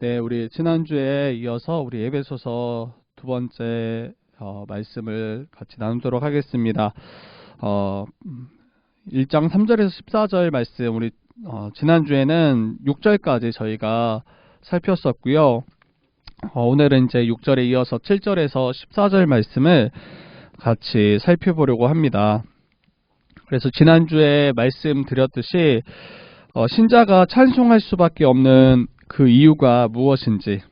네, 우리 지난주에 이어서 우리 에베소서 두 번째 말씀을 같이 나누도록 하겠습니다. 1장 3절에서 14절 말씀, 우리 지난주에는 6절까지 저희가 살폈었고요. 오늘은 이제 6절에 이어서 7절에서 14절 말씀을 같이 살펴보려고 합니다. 그래서 지난주에 말씀드렸듯이 신자가 찬송할 수밖에 없는 그 이유가 무엇인지,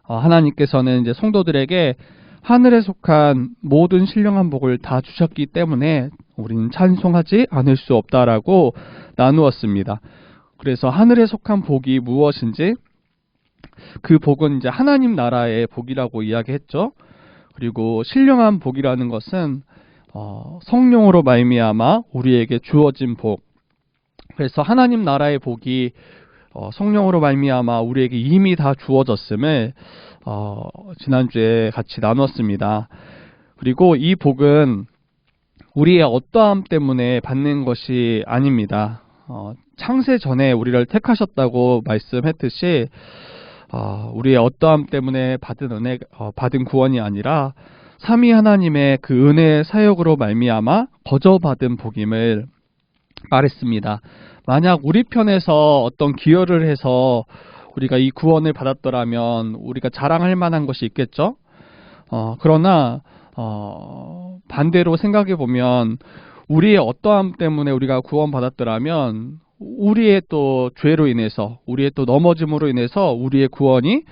하나님께서는 이제 성도들에게 하늘에 속한 모든 신령한 복을 다 주셨기 때문에 우리는 찬송하지 않을 수 없다라고 나누었습니다. 그래서 하늘에 속한 복이 무엇인지, 그 복은 이제 하나님 나라의 복이라고 이야기했죠. 그리고 신령한 복이라는 것은 성령으로 말미암아 우리에게 주어진 복. 그래서 하나님 나라의 복이 성령으로 말미암아 우리에게 이미 다 주어졌음을 지난주에 같이 나눴습니다. 그리고 이 복은 우리의 어떠함 때문에 받는 것이 아닙니다. 창세 전에 우리를 택하셨다고 말씀했듯이 우리의 어떠함 때문에 받은 구원이 아니라 삼위 하나님의 그 은혜의 사역으로 말미암아 거저 받은 복임을 말했습니다. 만약 우리 편에서 어떤 기여를 해서 우리가 이 구원을 받았더라면 우리가 자랑할 만한 것이 있겠죠. 그러나 반대로 생각해 보면 우리의 어떠함 때문에 우리가 구원받았더라면 우리의 또 죄로 인해서, 우리의 또 넘어짐으로 인해서 우리의 구원이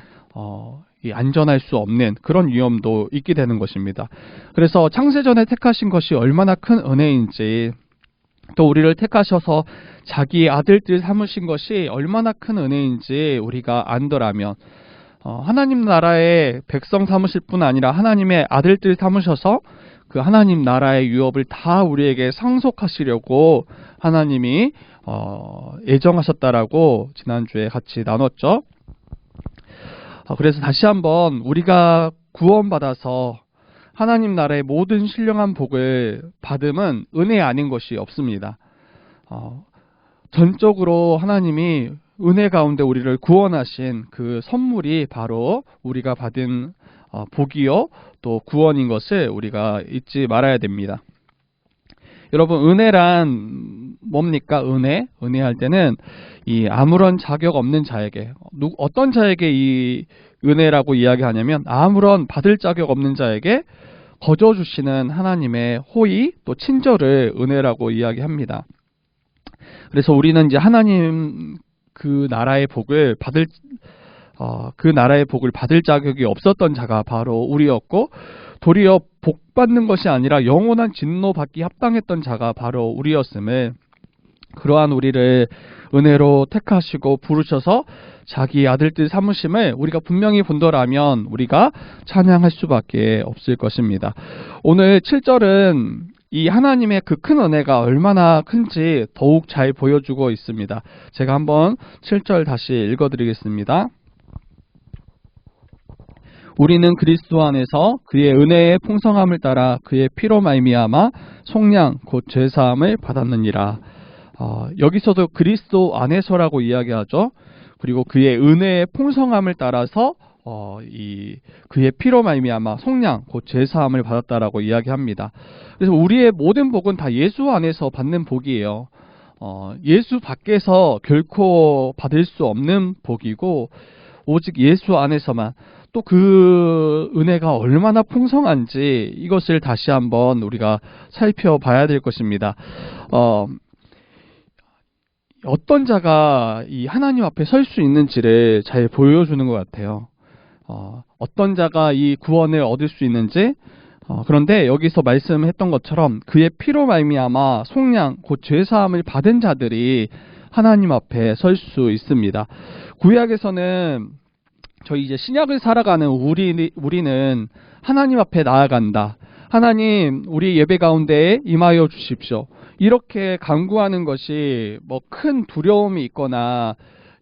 안전할 수 없는 그런 위험도 있게 되는 것입니다. 그래서 창세전에 택하신 것이 얼마나 큰 은혜인지, 또 우리를 택하셔서 자기 아들들 삼으신 것이 얼마나 큰 은혜인지 우리가 안더라면, 하나님 나라의 백성 삼으실 뿐 아니라 하나님의 아들들 삼으셔서 그 하나님 나라의 유업을 다 우리에게 상속하시려고 하나님이 예정하셨다라고 지난주에 같이 나눴죠. 그래서 다시 한번 우리가 구원받아서 하나님 나라의 모든 신령한 복을 받음은 은혜 아닌 것이 없습니다. 전적으로 하나님이 은혜 가운데 우리를 구원하신 그 선물이 바로 우리가 받은 복이요 또 구원인 것을 우리가 잊지 말아야 됩니다. 여러분, 은혜란 뭡니까? 은혜할 때는 이 아무런 자격 없는 자에게, 어떤 자에게 이 은혜라고 이야기하냐면 아무런 받을 자격 없는 자에게 거저 주시는 하나님의 호의 또 친절을 은혜라고 이야기합니다. 그래서 우리는 이제 하나님 그 나라의 복을 받을 자격이 없었던 자가 바로 우리였고, 도리어 복 받는 것이 아니라 영원한 진노 받기 합당했던 자가 바로 우리였음을, 그러한 우리를 은혜로 택하시고 부르셔서 자기 아들들 삼으심을 우리가 분명히 본더라면 우리가 찬양할 수밖에 없을 것입니다. 오늘 7절은 이 하나님의 그 큰 은혜가 얼마나 큰지 더욱 잘 보여주고 있습니다. 제가 한번 7절 다시 읽어드리겠습니다. 우리는 그리스도 안에서 그의 은혜의 풍성함을 따라 그의 피로 말미암아 속량 곧 죄사함을 받았느니라. 여기서도 그리스도 안에서라고 이야기하죠. 그리고 그의 은혜의 풍성함을 따라서 그의 피로 말미암아 속량 곧 죄사함을 받았다라고 이야기합니다. 그래서 우리의 모든 복은 다 예수 안에서 받는 복이에요. 예수 밖에서 결코 받을 수 없는 복이고, 오직 예수 안에서만, 또 그 은혜가 얼마나 풍성한지 이것을 다시 한번 우리가 살펴봐야 될 것입니다. 어떤 자가 이 하나님 앞에 설 수 있는지를 잘 보여주는 것 같아요. 어떤 자가 이 구원을 얻을 수 있는지. 그런데 여기서 말씀했던 것처럼 그의 피로 말미암아 속량 곧 죄사함을 받은 자들이 하나님 앞에 설 수 있습니다. 구약에서는 저희 이제 신약을 살아가는 우리는 하나님 앞에 나아간다. 하나님, 우리 예배 가운데에 임하여 주십시오. 이렇게 간구하는 것이 뭐 큰 두려움이 있거나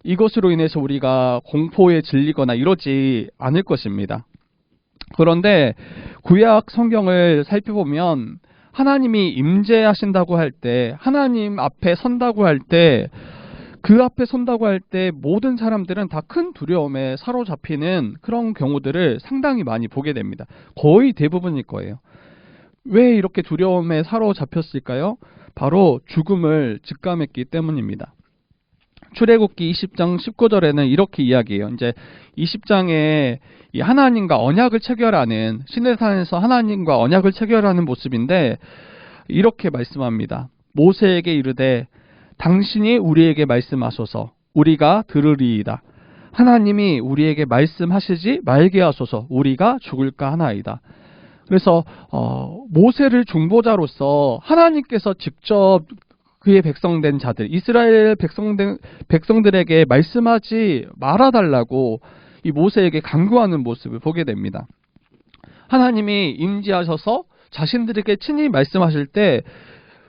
이것으로 인해서 우리가 공포에 질리거나 이러지 않을 것입니다. 그런데 구약 성경을 살펴보면 하나님이 임재하신다고 할 때, 하나님 앞에 선다고 할 때 그 앞에 선다고 할 때 모든 사람들은 다 큰 두려움에 사로잡히는 그런 경우들을 상당히 많이 보게 됩니다. 거의 대부분일 거예요. 왜 이렇게 두려움에 사로잡혔을까요? 바로 죽음을 직감했기 때문입니다. 출애굽기 20장 19절에는 이렇게 이야기해요. 이제 20장에 이 하나님과 언약을 체결하는, 시내산에서 하나님과 언약을 체결하는 모습인데 이렇게 말씀합니다. 모세에게 이르되 당신이 우리에게 말씀하소서 우리가 들으리이다. 하나님이 우리에게 말씀하시지 말게 하소서 우리가 죽을까 하나이다. 그래서 모세를 중보자로서 하나님께서 직접 그의 백성된 자들, 이스라엘 백성들에게 말씀하지 말아달라고 이 모세에게 간구하는 모습을 보게 됩니다. 하나님이 임재하셔서 자신들에게 친히 말씀하실 때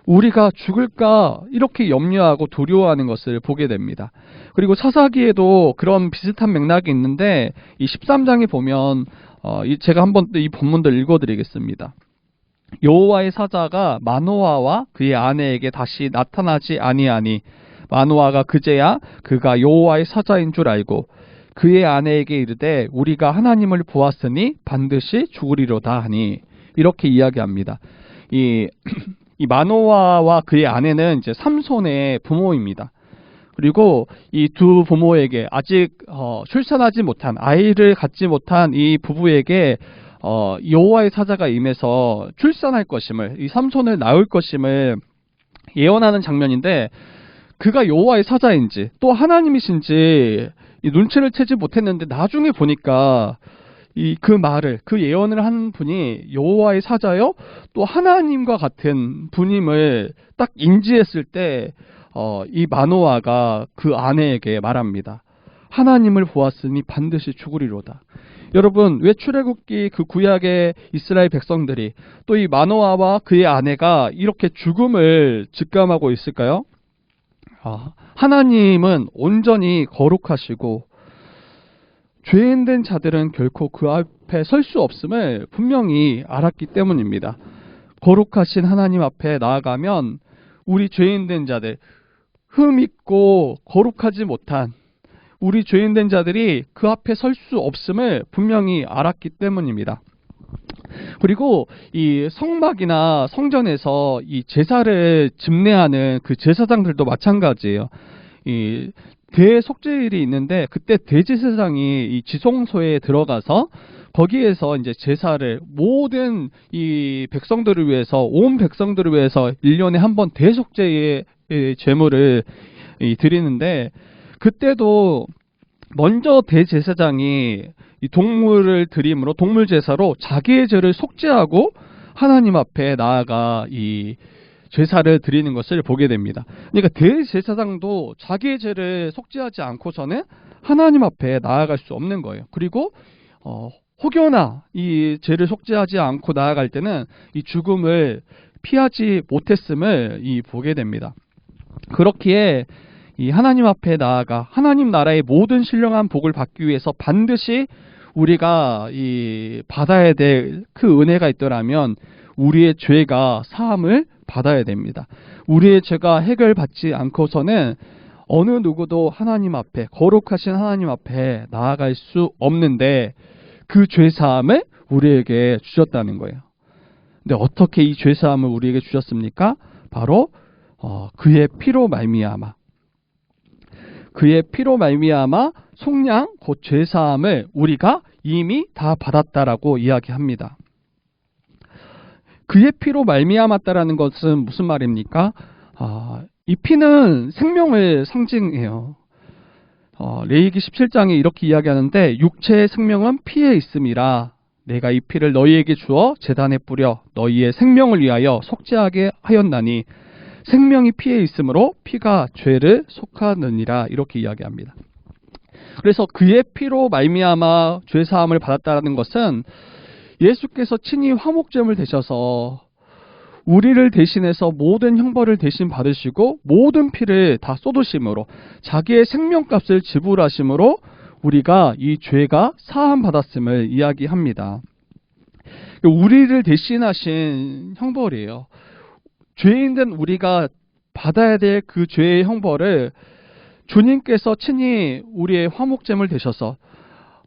우리가 죽을까 이렇게 염려하고 두려워하는 것을 보게 됩니다. 그리고 사사기에도 그런 비슷한 맥락이 있는데 이 13장에 보면 제가 한번 이 본문들 읽어드리겠습니다. 여호와의 사자가 마노아와 그의 아내에게 다시 나타나지 아니하니 마노아가 그제야 그가 여호와의 사자인 줄 알고 그의 아내에게 이르되 우리가 하나님을 보았으니 반드시 죽으리로다 하니 이렇게 이야기합니다. 이 마노아와 그의 아내는 이제 삼손의 부모입니다. 그리고 이 두 부모에게 아직 출산하지 못한 아이를 갖지 못한 이 부부에게 여호와의 사자가 임해서 출산할 것임을, 이 삼손을 낳을 것임을 예언하는 장면인데 그가 여호와의 사자인지 또 하나님이신지 이 눈치를 채지 못했는데 나중에 보니까 그 예언을 한 분이 여호와의 사자요 또 하나님과 같은 분임을 딱 인지했을 때 이 마노아가 그 아내에게 말합니다. 하나님을 보았으니 반드시 죽으리로다. 여러분, 왜 출애굽기 그 구약의 이스라엘 백성들이 또 이 마노아와 그의 아내가 이렇게 죽음을 직감하고 있을까요? 하나님은 온전히 거룩하시고 죄인된 자들은 결코 그 앞에 설 수 없음을 분명히 알았기 때문입니다. 거룩하신 하나님 앞에 나아가면 우리 죄인된 자들, 흠 있고 거룩하지 못한 우리 죄인된 자들이 그 앞에 설 수 없음을 분명히 알았기 때문입니다. 그리고 이 성막이나 성전에서 이 제사를 집례하는 그 제사장들도 마찬가지예요. 이 대속죄일이 있는데 그때 대제사장이 이 지성소에 들어가서 거기에서 이제 제사를 모든 이 백성들을 위해서 온 백성들을 위해서 1년에 한 번 대속죄의 제물을 드리는데 그때도 먼저 대제사장이 이 동물을 드림으로 동물 제사로 자기의 죄를 속죄하고 하나님 앞에 나아가 이 제사를 드리는 것을 보게 됩니다. 그러니까 대제사장도 자기의 죄를 속죄하지 않고서는 하나님 앞에 나아갈 수 없는 거예요. 그리고 혹여나 이 죄를 속죄하지 않고 나아갈 때는 이 죽음을 피하지 못했음을 보게 됩니다. 그렇기에 이 하나님 앞에 나아가 하나님 나라의 모든 신령한 복을 받기 위해서 반드시 우리가 이 받아야 될 그 은혜가 있더라면 우리의 죄가 사함을 받아야 됩니다. 우리의 죄가 해결받지 않고서는 어느 누구도 하나님 앞에 거룩하신 하나님 앞에 나아갈 수 없는데 그 죄 사함을 우리에게 주셨다는 거예요. 근데 어떻게 이 죄 사함을 우리에게 주셨습니까? 바로 그의 피로 말미암아 속량 곧 죄 사함을 우리가 이미 다 받았다라고 이야기합니다. 그의 피로 말미암았다라는 것은 무슨 말입니까? 이 피는 생명을 상징해요. 레위기 17장에 이렇게 이야기하는데 육체의 생명은 피에 있음이라 내가 이 피를 너희에게 주어 제단에 뿌려 너희의 생명을 위하여 속죄하게 하였나니 생명이 피에 있으므로 피가 죄를 속하느니라 이렇게 이야기합니다. 그래서 그의 피로 말미암아 죄 사함을 받았다는 것은 예수께서 친히 화목제물 되셔서 우리를 대신해서 모든 형벌을 대신 받으시고 모든 피를 다 쏟으심으로 자기의 생명값을 지불하심으로 우리가 이 죄가 사함 받았음을 이야기합니다. 우리를 대신하신 형벌이에요. 죄인된 우리가 받아야 될 그 죄의 형벌을 주님께서 친히 우리의 화목제물 되셔서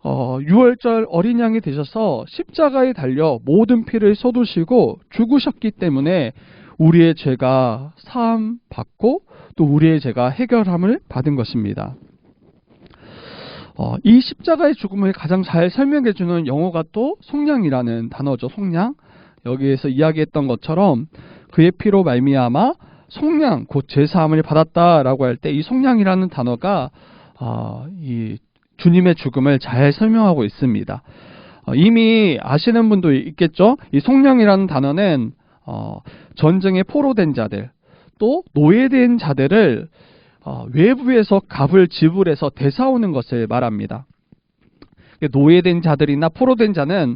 6월절 어린 양이 되셔서 십자가에 달려 모든 피를 쏟으시고 죽으셨기 때문에 우리의 죄가 사함 받고 또 우리의 죄가 해결함을 받은 것입니다. 이 십자가의 죽음을 가장 잘 설명해 주는 영어가 또 속량이라는 단어죠. 속량. 여기에서 이야기했던 것처럼 그의 피로 말미암아 속량 곧 죄사함을 받았다라고 할 때 이 속량이라는 단어가 이 주님의 죽음을 잘 설명하고 있습니다. 이미 아시는 분도 있겠죠. 이 속량이라는 단어는 전쟁에 포로된 자들 또 노예된 자들을 외부에서 값을 지불해서 되사오는 것을 말합니다. 노예된 자들이나 포로된 자는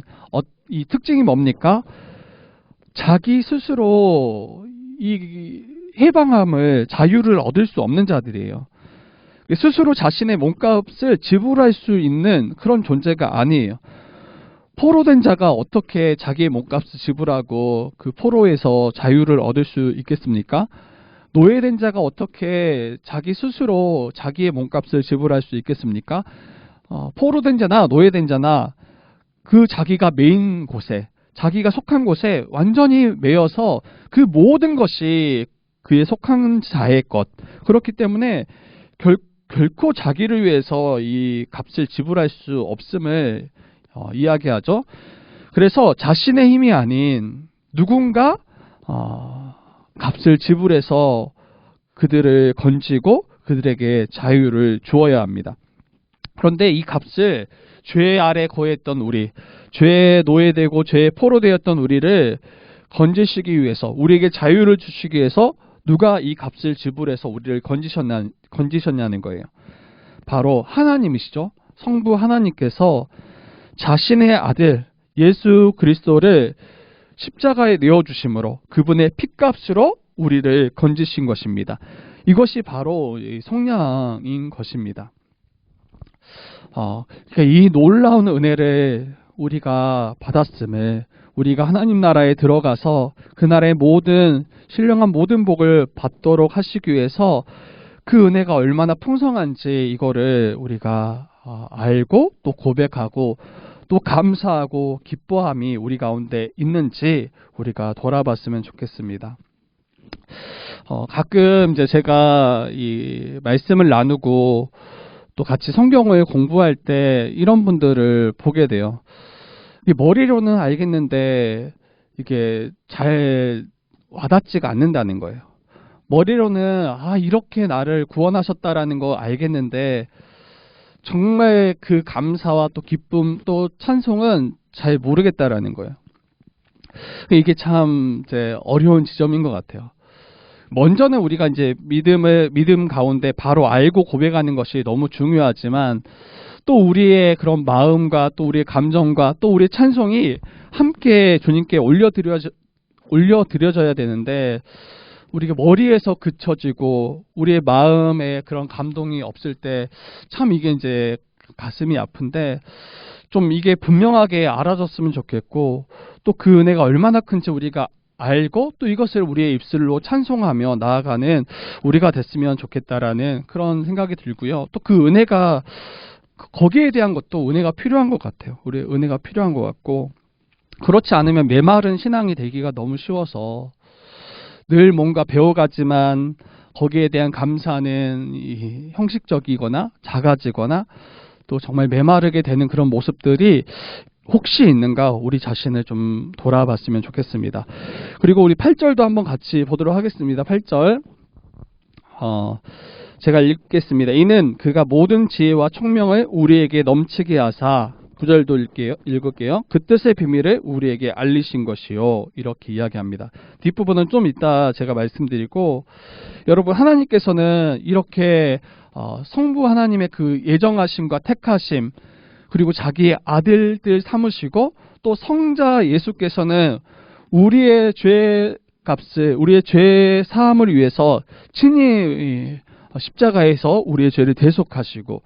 이 특징이 뭡니까? 자기 스스로 이 해방함을 자유를 얻을 수 없는 자들이에요. 스스로 자신의 몸값을 지불할 수 있는 그런 존재가 아니에요. 포로된 자가 어떻게 자기의 몸값을 지불하고 그 포로에서 자유를 얻을 수 있겠습니까? 노예된 자가 어떻게 자기 스스로 자기의 몸값을 지불할 수 있겠습니까? 포로된 자나 노예된 자나 그 자기가 매인 곳에, 자기가 속한 곳에 완전히 매여서 그 모든 것이 그에 속한 자의 것. 그렇기 때문에 결코 자기를 위해서 이 값을 지불할 수 없음을 이야기하죠. 그래서 자신의 힘이 아닌 누군가 값을 지불해서 그들을 건지고 그들에게 자유를 주어야 합니다. 그런데 이 값을 죄 아래 거했던 우리, 죄에 노예되고 죄에 포로되었던 우리를 건지시기 위해서, 우리에게 자유를 주시기 위해서 누가 이 값을 지불해서 우리를 건지셨냐는 거예요. 바로 하나님이시죠. 성부 하나님께서 자신의 아들 예수 그리스도를 십자가에 내어주심으로 그분의 핏값으로 우리를 건지신 것입니다. 이것이 바로 속량인 것입니다. 이 놀라운 은혜를 우리가 받았음을, 우리가 하나님 나라에 들어가서 그 나라의 모든 신령한 모든 복을 받도록 하시기 위해서 그 은혜가 얼마나 풍성한지 이거를 우리가 알고 또 고백하고 또 감사하고 기뻐함이 우리 가운데 있는지 우리가 돌아봤으면 좋겠습니다. 가끔 이제 제가 이 말씀을 나누고 또 같이 성경을 공부할 때 이런 분들을 보게 돼요. 머리로는 알겠는데 이게 잘 와닿지가 않는다는 거예요. 머리로는 이렇게 나를 구원하셨다라는 거 알겠는데 정말 그 감사와 또 기쁨 또 찬송은 잘 모르겠다라는 거예요. 이게 참 이제 어려운 지점인 것 같아요. 먼저는 우리가 이제 믿음 가운데 바로 알고 고백하는 것이 너무 중요하지만 또 우리의 그런 마음과 또 우리의 감정과 또 우리의 찬송이 함께 주님께 올려드려져야 되는데 우리가 머리에서 그쳐지고 우리의 마음에 그런 감동이 없을 때 참 이게 이제 가슴이 아픈데 좀 이게 분명하게 알아졌으면 좋겠고 또 그 은혜가 얼마나 큰지 우리가 알고 또 이것을 우리의 입술로 찬송하며 나아가는 우리가 됐으면 좋겠다라는 그런 생각이 들고요. 또 그 은혜가 거기에 대한 것도 은혜가 필요한 것 같아요. 우리의 은혜가 필요한 것 같고 그렇지 않으면 메마른 신앙이 되기가 너무 쉬워서 늘 뭔가 배워가지만 거기에 대한 감사는 형식적이거나 작아지거나 또 정말 메마르게 되는 그런 모습들이 혹시 있는가 우리 자신을 좀 돌아봤으면 좋겠습니다. 그리고 우리 8절도 한번 같이 보도록 하겠습니다. 8절 제가 읽겠습니다. 이는 그가 모든 지혜와 총명을 우리에게 넘치게 하사 9절도 읽을게요. 그 뜻의 비밀을 우리에게 알리신 것이요. 이렇게 이야기합니다. 뒷부분은 좀 이따 제가 말씀드리고 여러분 하나님께서는 이렇게 성부 하나님의 그 예정하심과 택하심 그리고 자기의 아들들 삼으시고 또 성자 예수께서는 우리의 죄 값을 우리의 죄 사함을 위해서 친히 십자가에서 우리의 죄를 대속하시고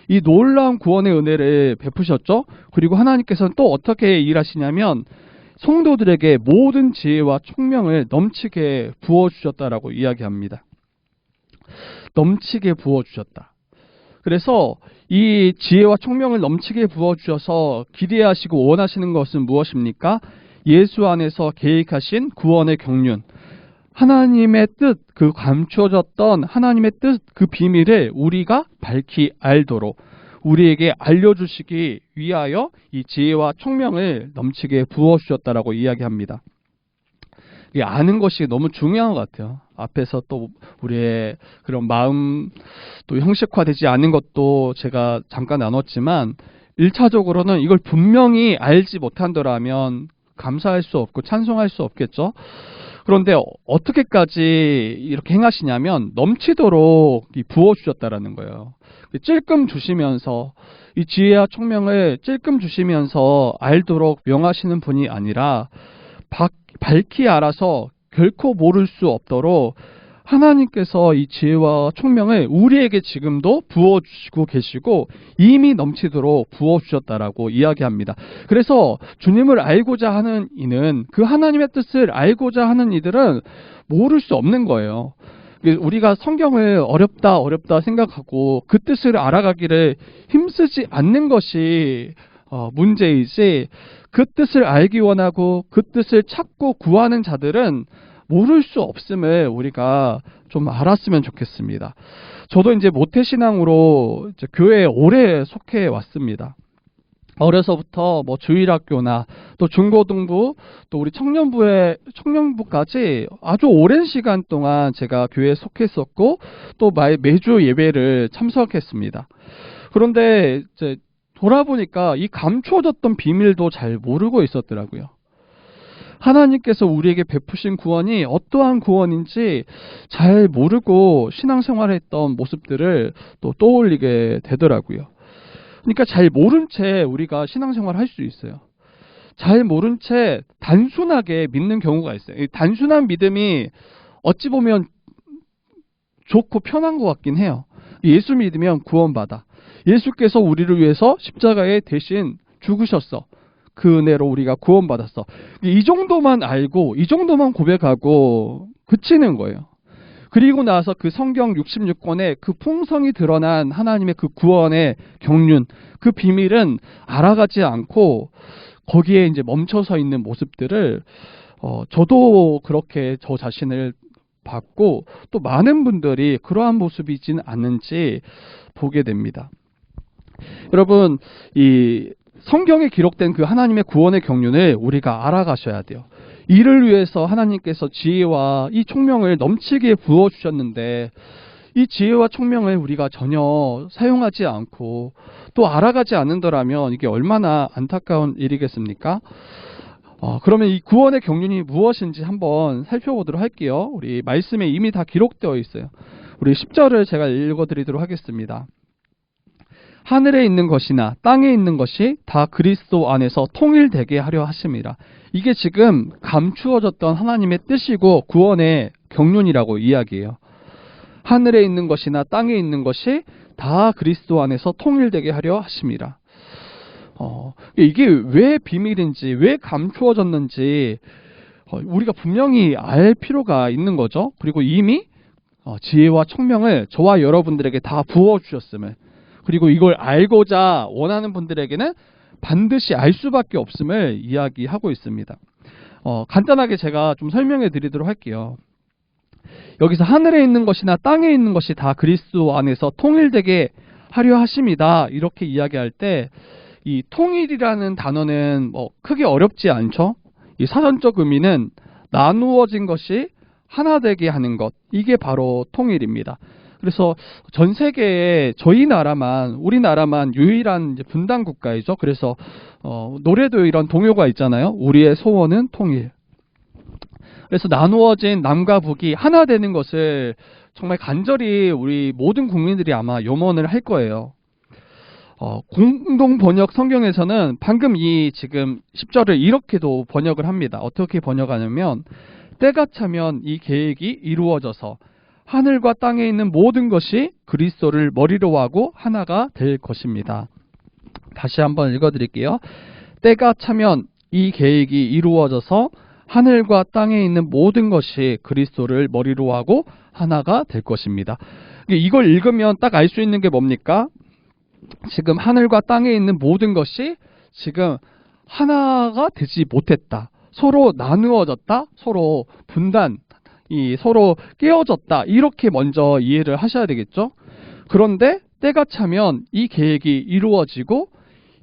이 놀라운 구원의 은혜를 베푸셨죠. 그리고 하나님께서는 또 어떻게 일하시냐면 성도들에게 모든 지혜와 총명을 넘치게 부어주셨다라고 이야기합니다. 넘치게 부어주셨다. 그래서 이 지혜와 총명을 넘치게 부어주셔서 기대하시고 원하시는 것은 무엇입니까? 예수 안에서 계획하신 구원의 경륜, 하나님의 뜻, 그 감추어졌던 하나님의 뜻, 그 비밀을 우리가 밝히 알도록 우리에게 알려주시기 위하여 이 지혜와 총명을 넘치게 부어주셨다라고 이야기합니다. 이 아는 것이 너무 중요한 것 같아요. 앞에서 또 우리의 그런 마음 또 형식화되지 않은 것도 제가 잠깐 나눴지만 1차적으로는 이걸 분명히 알지 못한다면 감사할 수 없고 찬송할 수 없겠죠. 그런데 어떻게까지 이렇게 행하시냐면 넘치도록 부어주셨다라는 거예요. 찔끔 주시면서 이 지혜와 총명을 찔끔 주시면서 알도록 명하시는 분이 아니라 밝히 알아서 결코 모를 수 없도록 하나님께서 이 지혜와 총명을 우리에게 지금도 부어주시고 계시고 이미 넘치도록 부어주셨다라고 이야기합니다. 그래서 주님을 알고자 하는 이는, 그 하나님의 뜻을 알고자 하는 이들은 모를 수 없는 거예요. 우리가 성경을 어렵다 생각하고 그 뜻을 알아가기를 힘쓰지 않는 것이 문제이지, 그 뜻을 알기 원하고 그 뜻을 찾고 구하는 자들은 모를 수 없음을 우리가 좀 알았으면 좋겠습니다. 저도 이제 모태신앙으로 이제 교회에 오래 속해 왔습니다. 어려서부터 뭐 주일학교나 또 중고등부 또 우리 청년부까지 아주 오랜 시간 동안 제가 교회에 속했었고 또 매주 예배를 참석했습니다. 그런데 이제 돌아보니까 이 감추어졌던 비밀도 잘 모르고 있었더라고요. 하나님께서 우리에게 베푸신 구원이 어떠한 구원인지 잘 모르고 신앙생활을 했던 모습들을 또 떠올리게 되더라고요. 그러니까 잘 모른 채 우리가 신앙생활을 할 수 있어요. 잘 모른 채 단순하게 믿는 경우가 있어요. 이 단순한 믿음이 어찌 보면 좋고 편한 것 같긴 해요. 예수 믿으면 구원받아. 예수께서 우리를 위해서 십자가에 대신 죽으셨어. 그 은혜로 우리가 구원받았어. 이 정도만 알고 이 정도만 고백하고 그치는 거예요. 그리고 나서 그 성경 66권에 그 풍성이 드러난 하나님의 그 구원의 경륜, 그 비밀은 알아가지 않고 거기에 이제 멈춰서 있는 모습들을 저도 그렇게 저 자신을 봤고 또 많은 분들이 그러한 모습이진 않는지 보게 됩니다. 여러분, 이 성경에 기록된 그 하나님의 구원의 경륜을 우리가 알아가셔야 돼요. 이를 위해서 하나님께서 지혜와 이 총명을 넘치게 부어주셨는데 이 지혜와 총명을 우리가 전혀 사용하지 않고 또 알아가지 않는다면 이게 얼마나 안타까운 일이겠습니까? 그러면 이 구원의 경륜이 무엇인지 한번 살펴보도록 할게요. 우리 말씀에 이미 다 기록되어 있어요. 우리 10절을 제가 읽어드리도록 하겠습니다. 하늘에 있는 것이나 땅에 있는 것이 다 그리스도 안에서 통일되게 하려 하심이라. 이게 지금 감추어졌던 하나님의 뜻이고 구원의 경륜이라고 이야기해요. 하늘에 있는 것이나 땅에 있는 것이 다 그리스도 안에서 통일되게 하려 하심이라. 이게 왜 비밀인지, 왜 감추어졌는지 우리가 분명히 알 필요가 있는 거죠. 그리고 이미 지혜와 총명을 저와 여러분들에게 다 부어주셨음을, 그리고 이걸 알고자 원하는 분들에게는 반드시 알 수밖에 없음을 이야기하고 있습니다. 간단하게 제가 좀 설명해 드리도록 할게요. 여기서 하늘에 있는 것이나 땅에 있는 것이 다 그리스도 안에서 통일되게 하려 하심이다, 이렇게 이야기할 때 이 통일이라는 단어는 크게 어렵지 않죠. 이 사전적 의미는 나누어진 것이 하나 되게 하는 것, 이게 바로 통일입니다. 그래서 전 세계에 우리나라만 유일한 분단 국가이죠. 그래서 노래도 이런 동요가 있잖아요. 우리의 소원은 통일. 그래서 나누어진 남과 북이 하나 되는 것을 정말 간절히 우리 모든 국민들이 아마 염원을 할 거예요. 공동 번역 성경에서는 방금 이 지금 10절을 이렇게도 번역을 합니다. 어떻게 번역하냐면, 때가 차면 이 계획이 이루어져서 하늘과 땅에 있는 모든 것이 그리스도를 머리로 하고 하나가 될 것입니다. 다시 한번 읽어드릴게요. 때가 차면 이 계획이 이루어져서 하늘과 땅에 있는 모든 것이 그리스도를 머리로 하고 하나가 될 것입니다. 이걸 읽으면 딱 알 수 있는 게 뭡니까? 지금 하늘과 땅에 있는 모든 것이 지금 하나가 되지 못했다. 서로 나누어졌다. 서로 분단, 서로 깨어졌다. 이렇게 먼저 이해를 하셔야 되겠죠? 그런데 때가 차면 이 계획이 이루어지고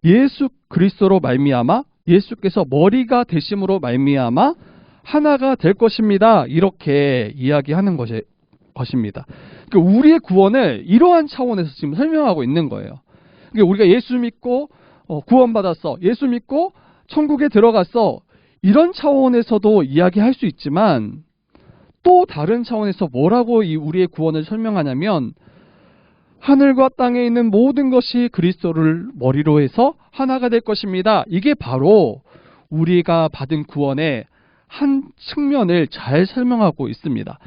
예수 그리스도로 말미암아 예수께서 머리가 되심으로 말미암아 하나가 될 것입니다. 이렇게 이야기하는 것입니다. 그러니까 우리의 구원을 이러한 차원에서 지금 설명하고 있는 거예요. 그러니까 우리가 예수 믿고 구원받았어. 예수 믿고 천국에 들어갔어. 이런 차원에서도 이야기할 수 있지만 또 다른 차원에서 뭐라고 우리의 구원을 설명하냐면 하늘과 땅에 있는 모든 것이 그리스도를 머리로 해서 하나가 될 것입니다. 이게 바로 우리가 받은 구원의 한 측면을 잘 설명하고 있습니다.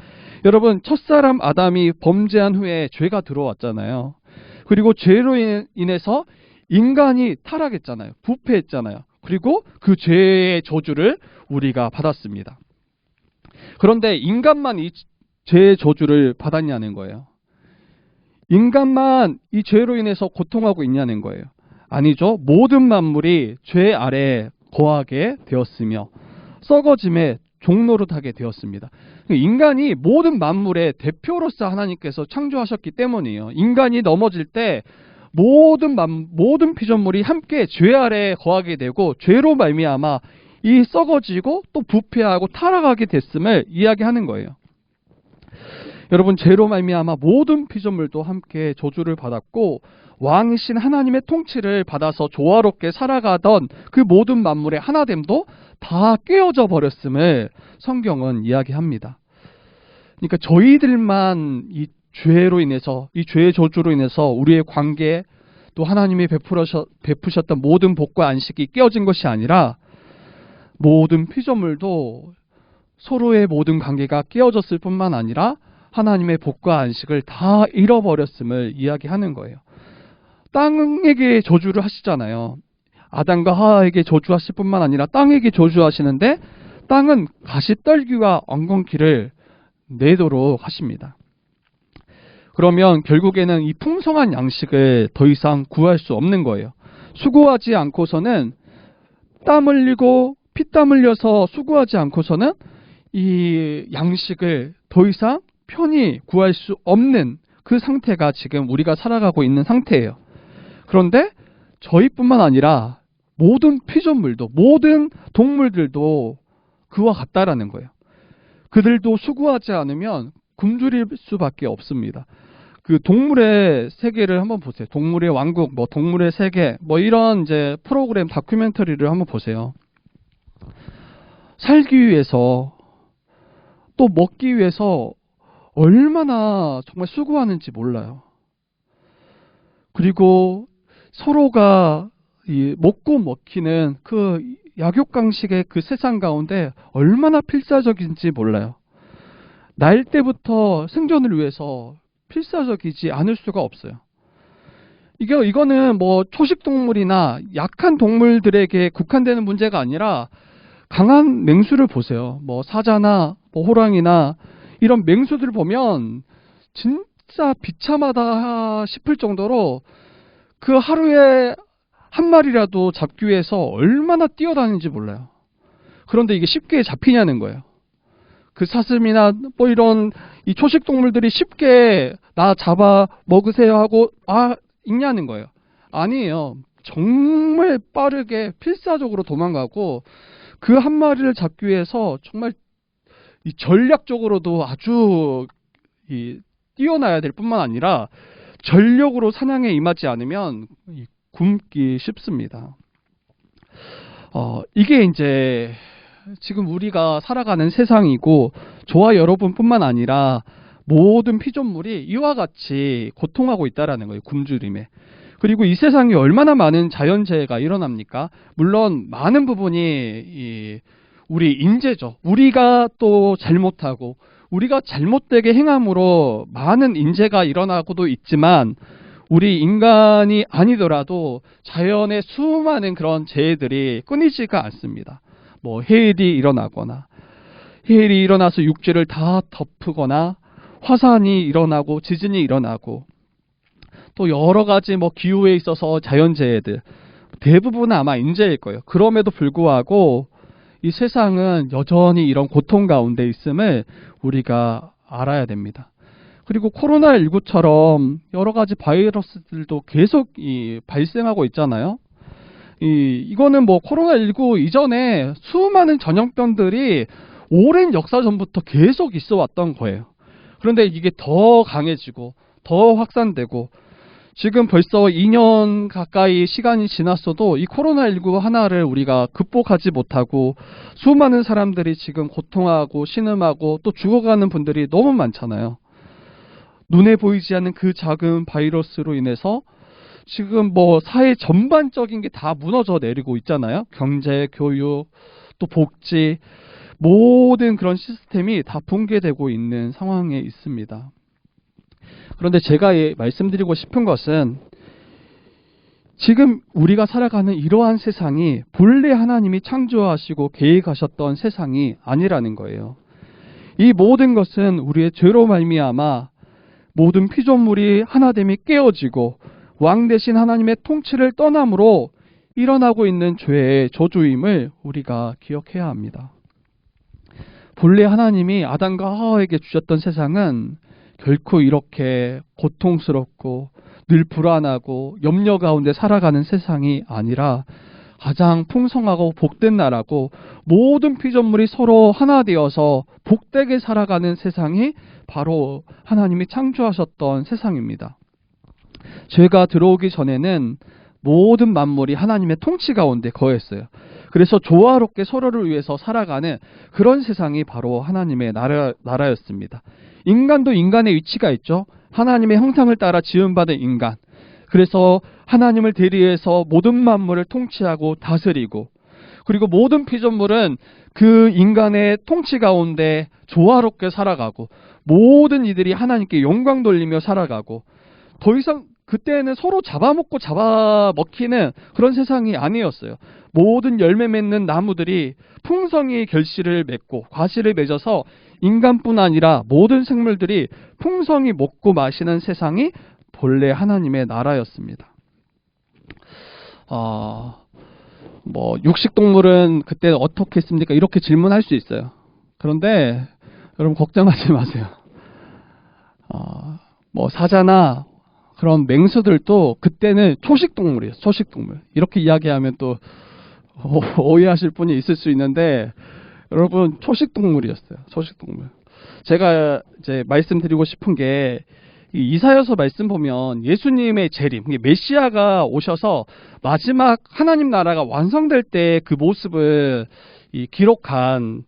여러분, 첫사람 아담이 범죄한 후에 죄가 들어왔잖아요. 그리고 죄로 인해서 인간이 타락했잖아요. 부패했잖아요. 그리고 그 죄의 저주를 우리가 받았습니다. 그런데 인간만 이 죄의 저주를 받았냐는 거예요. 인간만 이 죄로 인해서 고통하고 있냐는 거예요. 아니죠. 모든 만물이 죄 아래 거하게 되었으며 썩어짐의 종노릇하게 되었습니다. 인간이 모든 만물의 대표로서 하나님께서 창조하셨기 때문이에요. 인간이 넘어질 때 모든 피조물이 함께 죄 아래 거하게 되고 죄로 말미암아 이 썩어지고 또 부패하고 타락하게 됐음을 이야기하는 거예요. 여러분, 죄로 말미암아 모든 피조물도 함께 저주를 받았고 왕이신 하나님의 통치를 받아서 조화롭게 살아가던 그 모든 만물의 하나됨도 다 깨어져 버렸음을 성경은 이야기합니다. 그러니까 저희들만 이 죄로 인해서, 이 죄의 저주로 인해서 우리의 관계, 또 하나님이 베푸셨던 모든 복과 안식이 깨어진 것이 아니라 모든 피조물도 서로의 모든 관계가 깨어졌을 뿐만 아니라 하나님의 복과 안식을 다 잃어버렸음을 이야기하는 거예요. 땅에게 저주를 하시잖아요. 아담과 하와에게 저주하실 뿐만 아니라 땅에게 저주하시는데 땅은 가시떨기와 엉겅퀴를 내도록 하십니다. 그러면 결국에는 이 풍성한 양식을 더 이상 구할 수 없는 거예요. 수고하지 않고서는 땀 흘리고 피땀 흘려서 수고하지 않고서는 이 양식을 더 이상 편히 구할 수 없는 그 상태가 지금 우리가 살아가고 있는 상태예요. 그런데 저희뿐만 아니라 모든 피조물도, 모든 동물들도 그와 같다라는 거예요. 그들도 수고하지 않으면 굶주릴 수밖에 없습니다. 그 동물의 세계를 한번 보세요. 동물의 왕국, 동물의 세계, 이런 이제 프로그램 다큐멘터리를 한번 보세요. 살기 위해서 또 먹기 위해서 얼마나 정말 수고하는지 몰라요. 그리고 서로가 먹고 먹히는 그 약육강식의 그 세상 가운데 얼마나 필사적인지 몰라요. 날 때부터 생존을 위해서 필사적이지 않을 수가 없어요. 이거는 초식동물이나 약한 동물들에게 국한되는 문제가 아니라 강한 맹수를 보세요. 사자나 호랑이나 이런 맹수들을 보면 진짜 비참하다 싶을 정도로 그 하루에 한 마리라도 잡기 위해서 얼마나 뛰어다니는지 몰라요. 그런데 이게 쉽게 잡히냐는 거예요. 그 사슴이나 이런 이 초식 동물들이 쉽게 나 잡아 먹으세요 하고 있냐는 거예요. 아니에요. 정말 빠르게 필사적으로 도망가고 그 한 마리를 잡기 위해서 정말 이 전략적으로도 아주 뛰어나야 될 뿐만 아니라 전력으로 사냥에 임하지 않으면 굶기 쉽습니다. 이게 이제 지금 우리가 살아가는 세상이고 저와 여러분뿐만 아니라 모든 피조물이 이와 같이 고통하고 있다라는 거예요. 굶주림에. 그리고 이 세상에 얼마나 많은 자연재해가 일어납니까? 물론 많은 부분이 우리 인재죠. 우리가 또 잘못하고 우리가 잘못되게 행함으로 많은 인재가 일어나고도 있지만 우리 인간이 아니더라도 자연의 수많은 그런 재해들이 끊이지가 않습니다. 뭐 해일이 일어나거나, 해일이 일어나서 육지를 다 덮으거나, 화산이 일어나고 지진이 일어나고, 또 여러 가지 뭐 기후에 있어서 자연재해들, 대부분은 아마 인재일 거예요. 그럼에도 불구하고 이 세상은 여전히 이런 고통 가운데 있음을 우리가 알아야 됩니다. 그리고 코로나19처럼 여러 가지 바이러스들도 계속 발생하고 있잖아요. 이거는 뭐 코로나19 이전에 수많은 전염병들이 오랜 역사 전부터 계속 있어 왔던 거예요. 그런데 이게 더 강해지고 더 확산되고, 지금 벌써 2년 가까이 시간이 지났어도 이 코로나19 하나를 우리가 극복하지 못하고 수많은 사람들이 지금 고통하고 신음하고 또 죽어가는 분들이 너무 많잖아요. 눈에 보이지 않는 그 작은 바이러스로 인해서 지금 뭐 사회 전반적인 게 다 무너져 내리고 있잖아요. 경제, 교육, 또 복지, 모든 그런 시스템이 다 붕괴되고 있는 상황에 있습니다. 그런데 제가 말씀드리고 싶은 것은, 지금 우리가 살아가는 이러한 세상이 본래 하나님이 창조하시고 계획하셨던 세상이 아니라는 거예요. 이 모든 것은 우리의 죄로 말미암아 모든 피조물이 하나됨이 깨어지고 왕 대신 하나님의 통치를 떠남으로 일어나고 있는 죄의 저주임을 우리가 기억해야 합니다. 본래 하나님이 아담과 하와에게 주셨던 세상은 결코 이렇게 고통스럽고 늘 불안하고 염려 가운데 살아가는 세상이 아니라 가장 풍성하고 복된 나라고, 모든 피조물이 서로 하나 되어서 복되게 살아가는 세상이 바로 하나님이 창조하셨던 세상입니다. 죄가 들어오기 전에는 모든 만물이 하나님의 통치 가운데 거했어요. 그래서 조화롭게 서로를 위해서 살아가는 그런 세상이 바로 하나님의 나라였습니다. 인간도 인간의 위치가 있죠. 하나님의 형상을 따라 지음받은 인간. 그래서 하나님을 대리해서 모든 만물을 통치하고 다스리고, 그리고 모든 피조물은 그 인간의 통치 가운데 조화롭게 살아가고, 모든 이들이 하나님께 영광 돌리며 살아가고, 더 이상 그때는 서로 잡아먹고 잡아먹히는 그런 세상이 아니었어요. 모든 열매 맺는 나무들이 풍성히 결실을 맺고 과실을 맺어서 인간뿐 아니라 모든 생물들이 풍성히 먹고 마시는 세상이 본래 하나님의 나라였습니다. 뭐 육식동물은 그때 어떻게 했습니까? 이렇게 질문할 수 있어요. 그런데 여러분 걱정하지 마세요. 뭐 사자나 그런 맹수들도 그때는 초식동물이에요. 초식동물. 이렇게 이야기하면 또 오해하실 분이 있을 수 있는데, 여러분 초식동물이었어요. 초식동물. 제가 이제 말씀드리고 싶은 게, 이사야서 말씀 보면 예수님의 재림, 메시아가 오셔서 마지막 하나님 나라가 완성될 때 그 모습을 기록한,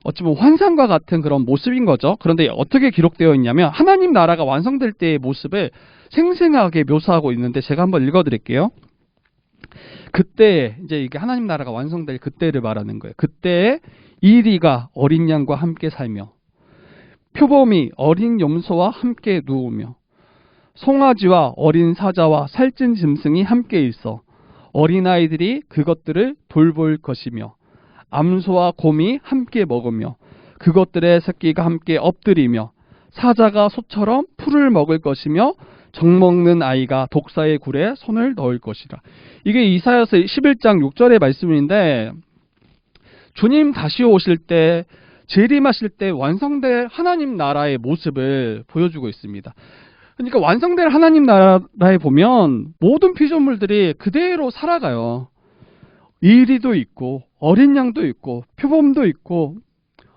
어찌 보면 환상과 같은 그런 모습인 거죠. 그런데 어떻게 기록되어 있냐면, 하나님 나라가 완성될 때의 모습을 생생하게 묘사하고 있는데, 제가 한번 읽어드릴게요. 그때 이제 이게 하나님 나라가 완성될 그때를 말하는 거예요. 그때 이리가 어린 양과 함께 살며, 표범이 어린 염소와 함께 누우며, 송아지와 어린 사자와 살찐 짐승이 함께 있어 어린아이들이 그것들을 돌볼 것이며, 암소와 곰이 함께 먹으며 그것들의 새끼가 함께 엎드리며, 사자가 소처럼 풀을 먹을 것이며 정 먹는 아이가 독사의 굴에 손을 넣을 것이라. 이게 이사야서 11장 6절의 말씀인데, 주님 다시 오실 때, 재림하실 때 완성될 하나님 나라의 모습을 보여주고 있습니다. 그러니까 완성될 하나님 나라에 보면 모든 피조물들이 그대로 살아가요. 이리도 있고 어린 양도 있고 표범도 있고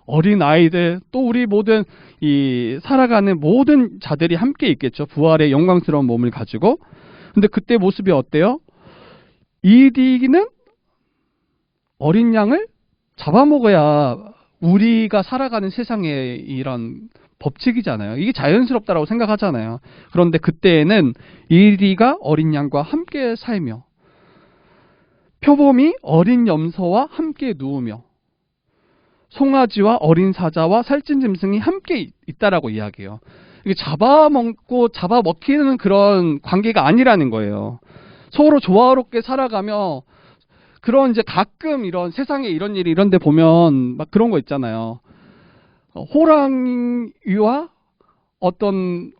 어린 아이들, 또 우리 모든 이 살아가는 모든 자들이 함께 있겠죠. 부활의 영광스러운 몸을 가지고. 근데 그때 모습이 어때요? 이리는 어린 양을 잡아먹어야 우리가 살아가는 세상의 이런 법칙이잖아요. 이게 자연스럽다라고 생각하잖아요. 그런데 그때에는 이리가 어린 양과 함께 살며, 표범이 어린 염소와 함께 누우며, 송아지와 어린 사자와 살찐 짐승이 함께 있다라고 이야기해요. 이게 잡아먹고 잡아먹히는 그런 관계가 아니라는 거예요. 서로 조화롭게 살아가며 그런 이제 가끔 이런 세상에 이런 일이 이런 데 보면 막 그런 거 있잖아요. 호랑이와 어떤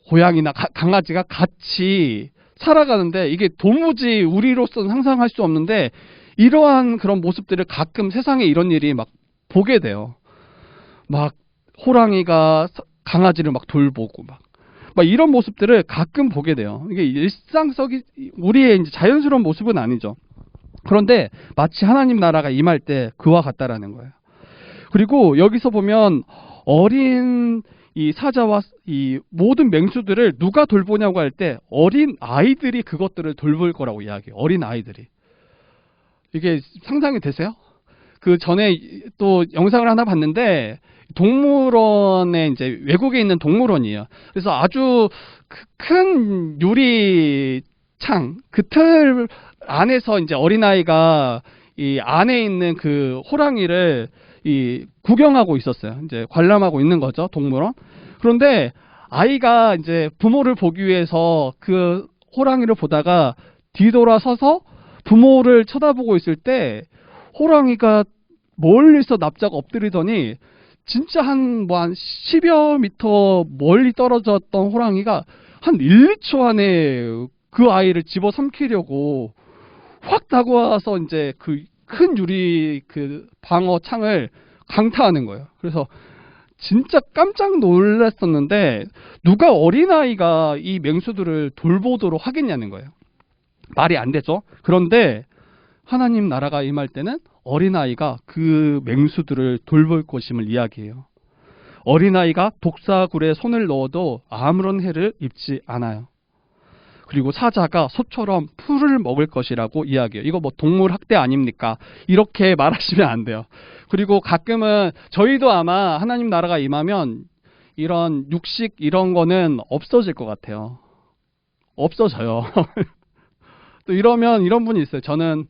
고양이나 강아지가 같이 살아가는데 이게 도무지 우리로서는 상상할 수 없는데 이러한 그런 모습들을 가끔 세상에 이런 일이 막 보게 돼요. 막 호랑이가 강아지를 막 돌보고 막 이런 모습들을 가끔 보게 돼요. 이게 일상적인 우리의 이제 자연스러운 모습은 아니죠. 그런데 마치 하나님 나라가 임할 때 그와 같다라는 거예요. 그리고 여기서 보면 어린 이 사자와 이 모든 맹수들을 누가 돌보냐고 할 때 어린 아이들이 그것들을 돌볼 거라고 이야기해요. 어린 아이들이. 이게 상상이 되세요? 그 전에 또 영상을 하나 봤는데 동물원에 이제 외국에 있는 동물원이에요. 그래서 아주 큰 유리창 그 틀 안에서 이제 어린아이가 이 안에 있는 그 호랑이를 이 구경하고 있었어요. 이제 관람하고 있는 거죠, 동물원. 그런데 아이가 이제 부모를 보기 위해서 그 호랑이를 보다가 뒤돌아서서 부모를 쳐다보고 있을 때 호랑이가 멀리서 납작 엎드리더니 진짜 한 10여 미터 멀리 떨어졌던 호랑이가 한 1, 2초 안에 그 아이를 집어삼키려고 확 다가와서 이제 그 큰 유리 그 방어 창을 강타하는 거예요. 그래서 진짜 깜짝 놀랐었는데 누가 어린아이가 이 맹수들을 돌보도록 하겠냐는 거예요. 말이 안 되죠. 그런데 하나님 나라가 임할 때는 어린아이가 그 맹수들을 돌볼 것임을 이야기해요. 어린아이가 독사굴에 손을 넣어도 아무런 해를 입지 않아요. 그리고 사자가 소처럼 풀을 먹을 것이라고 이야기해요. 이거 뭐 동물 학대 아닙니까? 이렇게 말하시면 안 돼요. 그리고 가끔은 저희도 아마 하나님 나라가 임하면 이런 육식 이런 거는 없어질 것 같아요. 없어져요. 또 이러면 이런 분이 있어요. 저는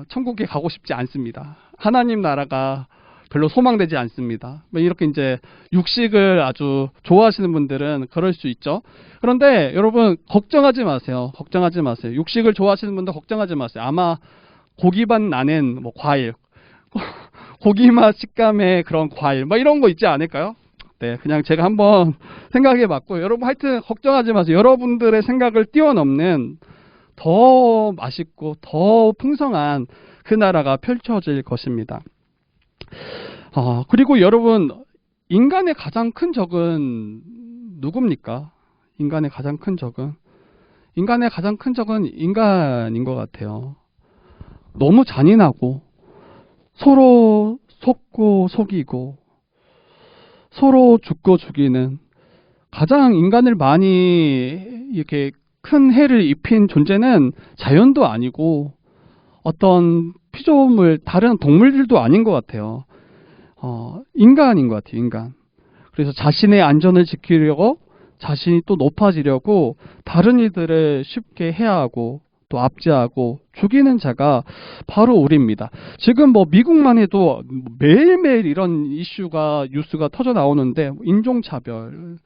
천국에 가고 싶지 않습니다. 하나님 나라가 별로 소망되지 않습니다. 이렇게 이제 육식을 아주 좋아하시는 분들은 그럴 수 있죠. 그런데 여러분 걱정하지 마세요. 걱정하지 마세요. 육식을 좋아하시는 분들 걱정하지 마세요. 아마 고기맛 나는 과일, 고기 맛 식감의 그런 과일, 이런 거 있지 않을까요? 네, 그냥 제가 한번 생각해봤고, 여러분 하여튼 걱정하지 마세요. 여러분들의 생각을 뛰어넘는 더 맛있고 더 풍성한 그 나라가 펼쳐질 것입니다. 그리고 여러분, 인간의 가장 큰 적은 누굽니까? 인간의 가장 큰 적은? 인간의 가장 큰 적은 인간인 것 같아요. 너무 잔인하고, 서로 속고 속이고, 서로 죽고 죽이는, 가장 인간을 많이 이렇게 큰 해를 입힌 존재는 자연도 아니고, 어떤 피조물, 다른 동물들도 아닌 것 같아요. 인간인 것 같아요, 인간. 그래서 자신의 안전을 지키려고, 자신이 또 높아지려고 다른 이들을 쉽게 해하고 또 압제하고 죽이는 자가 바로 우리입니다. 지금 미국만 해도 매일매일 이런 이슈가 뉴스가 터져 나오는데 인종차별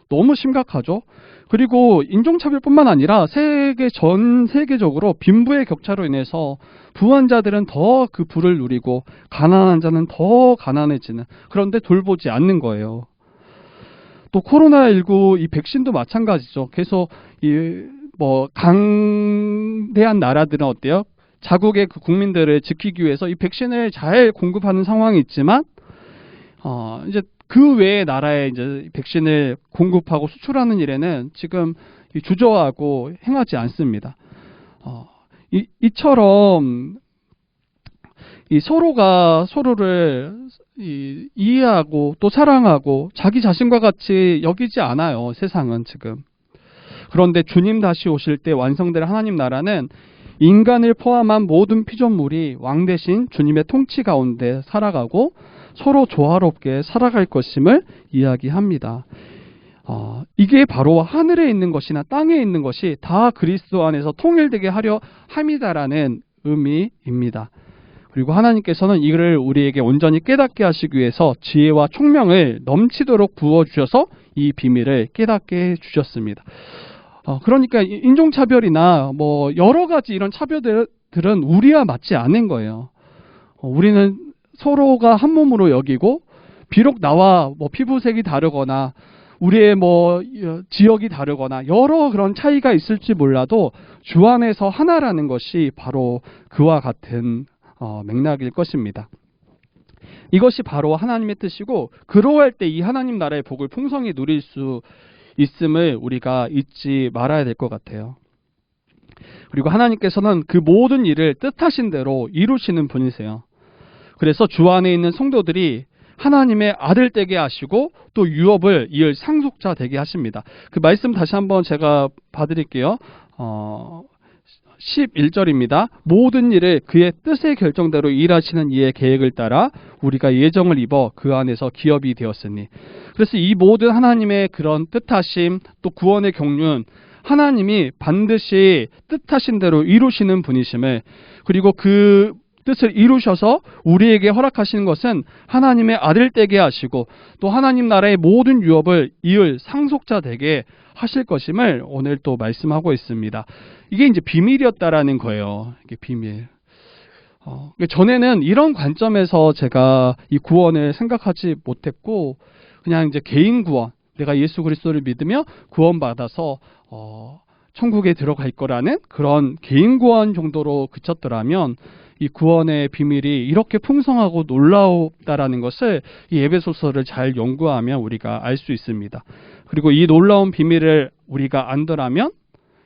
너무 심각하죠. 그리고 인종차별뿐만 아니라 전 세계적으로 빈부의 격차로 인해서 부한 자들은 더 그 부를 누리고 가난한 자는 더 가난해지는, 그런데 돌보지 않는 거예요. 또 코로나19 이 백신도 마찬가지죠. 그래서 강대한 나라들은 어때요? 자국의 그 국민들을 지키기 위해서 이 백신을 잘 공급하는 상황이 있지만 이제 그 외의 나라에 이제 백신을 공급하고 수출하는 일에는 지금 주저하고 행하지 않습니다. 이처럼 서로가 서로를 이해하고 또 사랑하고 자기 자신과 같이 여기지 않아요, 세상은 지금. 그런데 주님 다시 오실 때 완성될 하나님 나라는 인간을 포함한 모든 피조물이 왕 대신 주님의 통치 가운데 살아가고 서로 조화롭게 살아갈 것임을 이야기합니다. 이게 바로 하늘에 있는 것이나 땅에 있는 것이 다 그리스도 안에서 통일되게 하려 함이다라는 의미입니다. 그리고 하나님께서는 이를 우리에게 온전히 깨닫게 하시기 위해서 지혜와 총명을 넘치도록 부어주셔서 이 비밀을 깨닫게 해주셨습니다. 그러니까 인종차별이나 뭐 여러 가지 이런 차별들은 우리와 맞지 않는 거예요. 우리는 서로가 한 몸으로 여기고, 비록 나와 뭐 피부색이 다르거나 우리의 뭐 지역이 다르거나 여러 그런 차이가 있을지 몰라도 주 안에서 하나라는 것이 바로 그와 같은 맥락일 것입니다. 이것이 바로 하나님의 뜻이고, 그러할 때 이 하나님 나라의 복을 풍성히 누릴 수 있음을 우리가 잊지 말아야 될 것 같아요. 그리고 하나님께서는 그 모든 일을 뜻하신 대로 이루시는 분이세요. 그래서 주 안에 있는 성도들이 하나님의 아들 되게 하시고 또 유업을 이을 상속자 되게 하십니다. 그 말씀 다시 한번 제가 봐드릴게요. 11절입니다. 모든 일을 그의 뜻의 결정대로 일하시는 이의 계획을 따라 우리가 예정을 입어 그 안에서 기업이 되었으니. 그래서 이 모든 하나님의 그런 뜻하심, 또 구원의 경륜, 하나님이 반드시 뜻하신 대로 이루시는 분이심을, 그리고 그 뜻을 이루셔서 우리에게 허락하시는 것은 하나님의 아들 되게 하시고 또 하나님 나라의 모든 유업을 이을 상속자 되게 하실 것임을 오늘 또 말씀하고 있습니다. 이게 이제 비밀이었다라는 거예요. 이게 비밀. 전에는 이런 관점에서 제가 이 구원을 생각하지 못했고, 그냥 이제 개인 구원, 내가 예수 그리스도를 믿으며 구원받아서 천국에 들어갈 거라는 그런 개인 구원 정도로 그쳤더라면, 이 구원의 비밀이 이렇게 풍성하고 놀라웠다라는 것을 이 에베소서를 잘 연구하면 우리가 알 수 있습니다. 그리고 이 놀라운 비밀을 우리가 안더라면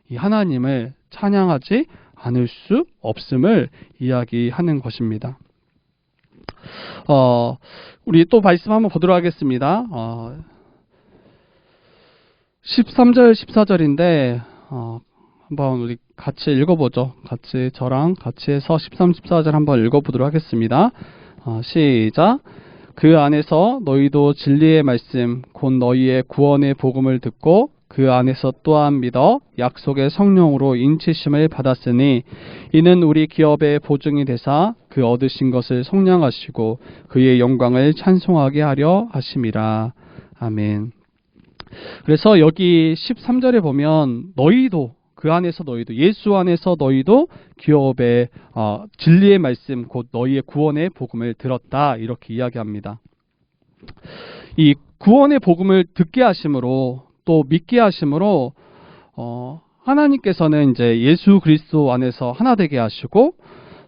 이 하나님을 찬양하지 않을 수 없음을 이야기하는 것입니다. 우리 또 말씀 한번 보도록 하겠습니다. 13절, 14절인데 한번 우리 같이 읽어보죠. 같이 저랑 같이 해서 13, 14절 한번 읽어보도록 하겠습니다. 시작. 그 안에서 너희도 진리의 말씀 곧 너희의 구원의 복음을 듣고 그 안에서 또한 믿어 약속의 성령으로 인치심을 받았으니 이는 우리 기업의 보증이 되사 그 얻으신 것을 성량하시고 그의 영광을 찬송하게 하려 하심이라. 아멘. 그래서 여기 13절에 보면 너희도, 그 안에서 너희도, 예수 안에서 너희도 기업의 진리의 말씀 곧 너희의 구원의 복음을 들었다, 이렇게 이야기합니다. 이 구원의 복음을 듣게 하심으로 또 믿게 하심으로 하나님께서는 이제 예수 그리스도 안에서 하나 되게 하시고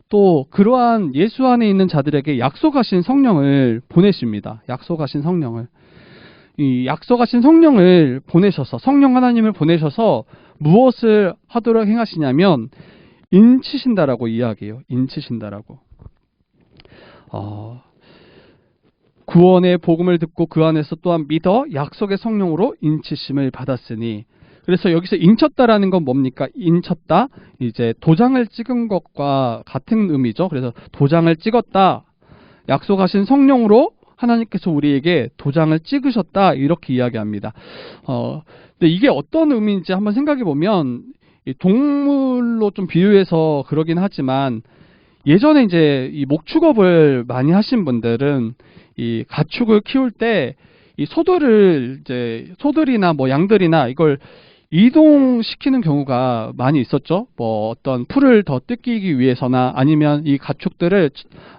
또 그러한 예수 안에 있는 자들에게 약속하신 성령을 보내십니다. 약속하신 성령을. 이 약속하신 성령을 보내셔서, 성령 하나님을 보내셔서 무엇을 하도록 행하시냐면 인치신다라고 이야기해요. 인치신다라고. 구원의 복음을 듣고 그 안에서 또한 믿어 약속의 성령으로 인치심을 받았으니. 그래서 여기서 인쳤다라는 건 뭡니까? 인쳤다, 이제 도장을 찍은 것과 같은 의미죠. 그래서 도장을 찍었다, 약속하신 성령으로 하나님께서 우리에게 도장을 찍으셨다, 이렇게 이야기합니다. 근데 이게 어떤 의미인지 한번 생각해 보면, 동물로 좀 비유해서 그러긴 하지만 예전에 이제 이 목축업을 많이 하신 분들은 이 가축을 키울 때 이 소들이나 뭐 양들이나 이걸 이동시키는 경우가 많이 있었죠. 뭐 어떤 풀을 더 뜯기기 위해서나 아니면 이 가축들을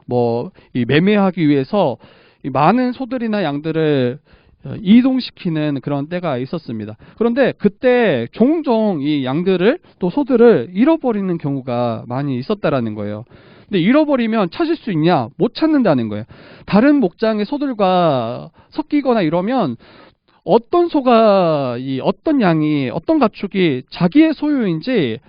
뭐 이 매매하기 위해서 이 많은 소들이나 양들을 이동시키는 그런 때가 있었습니다. 그런데 그때 종종 이 양들을 또 소들을 잃어버리는 경우가 많이 있었다라는 거예요. 근데 잃어버리면 찾을 수 있냐? 못 찾는다는 거예요. 다른 목장의 소들과 섞이거나 이러면 어떤 소가, 어떤 양이, 어떤 가축이 자기의 소유인지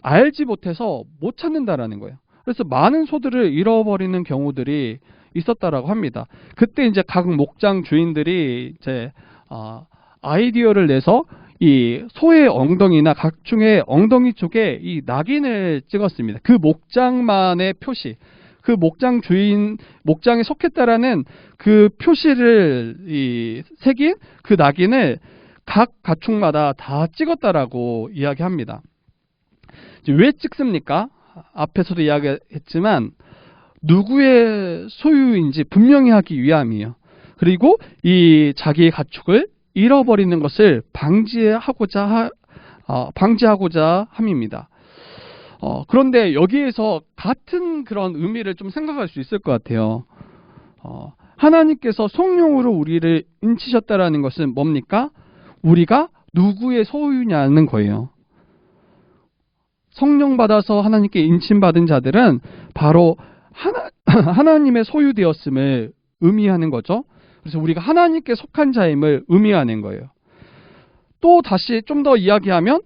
알지 못해서 못 찾는다라는 거예요. 그래서 많은 소들을 잃어버리는 경우들이 있었다라고 합니다. 그때 이제 각 목장 주인들이 이제 아이디어를 내서 이 소의 엉덩이나 각중의 엉덩이 쪽에 이 낙인을 찍었습니다. 그 목장만의 표시, 그 목장 주인, 목장에 속했다라는 그 표시를 새긴 그 낙인을 각 가축마다 다 찍었다라고 이야기합니다. 왜 찍습니까? 앞에서도 이야기했지만 누구의 소유인지 분명히 하기 위함이에요. 그리고 이 자기의 가축을 잃어버리는 것을 방지하고자 방지하고자 함입니다. 그런데 여기에서 같은 그런 의미를 좀 생각할 수 있을 것 같아요. 하나님께서 성령으로 우리를 인치셨다라는 것은 뭡니까? 우리가 누구의 소유냐는 거예요. 성령 받아서 하나님께 인침받은 자들은 바로 하나님의 소유되었음을 의미하는 거죠. 그래서 우리가 하나님께 속한 자임을 의미하는 거예요. 또 다시 좀 더 이야기하면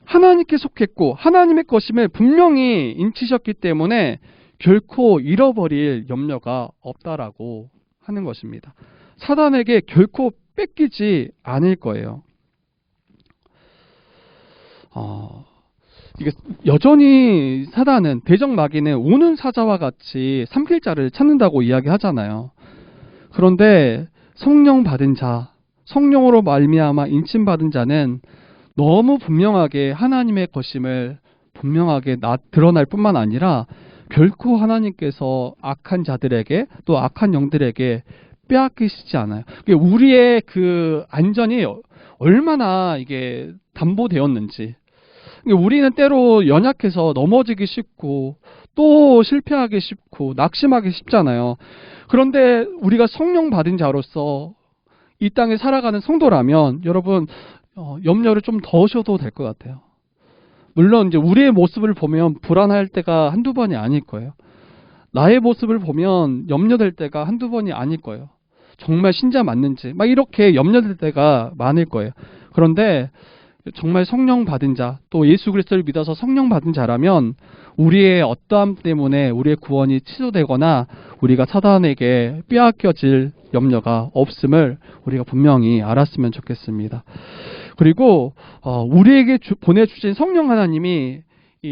하나님께 속했고 하나님의 것임을 분명히 인치셨기 때문에 결코 잃어버릴 염려가 없다라고 하는 것입니다. 사단에게 결코 뺏기지 않을 거예요. 이게 여전히 사단은 대적 마귀는 우는 사자와 같이 삼킬 자를 찾는다고 이야기하잖아요. 그런데 성령 받은 자, 성령으로 말미암아 인침받은 자는 너무 분명하게 하나님의 것임을 분명하게 드러날 뿐만 아니라 결코 하나님께서 악한 자들에게 또 악한 영들에게 빼앗기시지 않아요. 우리의 그 안전이 얼마나 이게 담보되었는지. 우리는 때로 연약해서 넘어지기 쉽고 또 실패하기 쉽고 낙심하기 쉽잖아요. 그런데 우리가 성령 받은 자로서 이 땅에 살아가는 성도라면 여러분 염려를 좀 더셔도 될 것 같아요. 물론 이제 우리의 모습을 보면 불안할 때가 한두 번이 아닐 거예요. 나의 모습을 보면 염려될 때가 한두 번이 아닐 거예요. 정말 신자 맞는지 막 이렇게 염려될 때가 많을 거예요. 그런데 정말 성령 받은 자, 또 예수 그리스도를 믿어서 성령 받은 자라면 우리의 어떠함 때문에 우리의 구원이 취소되거나 우리가 사단에게 빼앗겨질 염려가 없음을 우리가 분명히 알았으면 좋겠습니다. 그리고 우리에게 보내주신 성령 하나님이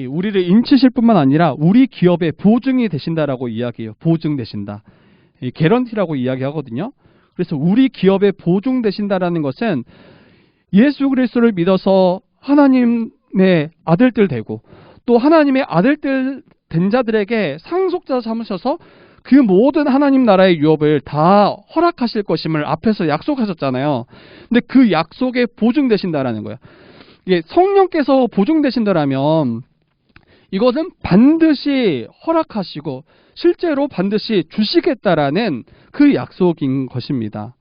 우리를 인치실 뿐만 아니라 우리 기업의 보증이 되신다라고 이야기해요. 보증 되신다. 개런티라고 이야기하거든요. 그래서 우리 기업의 보증 되신다라는 것은 예수 그리스도를 믿어서 하나님의 아들들 되고 또 하나님의 아들들 된 자들에게 상속자 삼으셔서 그 모든 하나님 나라의 유업을 다 허락하실 것임을 앞에서 약속하셨잖아요. 근데 그 약속에 보증되신다라는 거예요. 이게 성령께서 보증되신다라면 이것은 반드시 허락하시고 실제로 반드시 주시겠다라는 그 약속인 것입니다.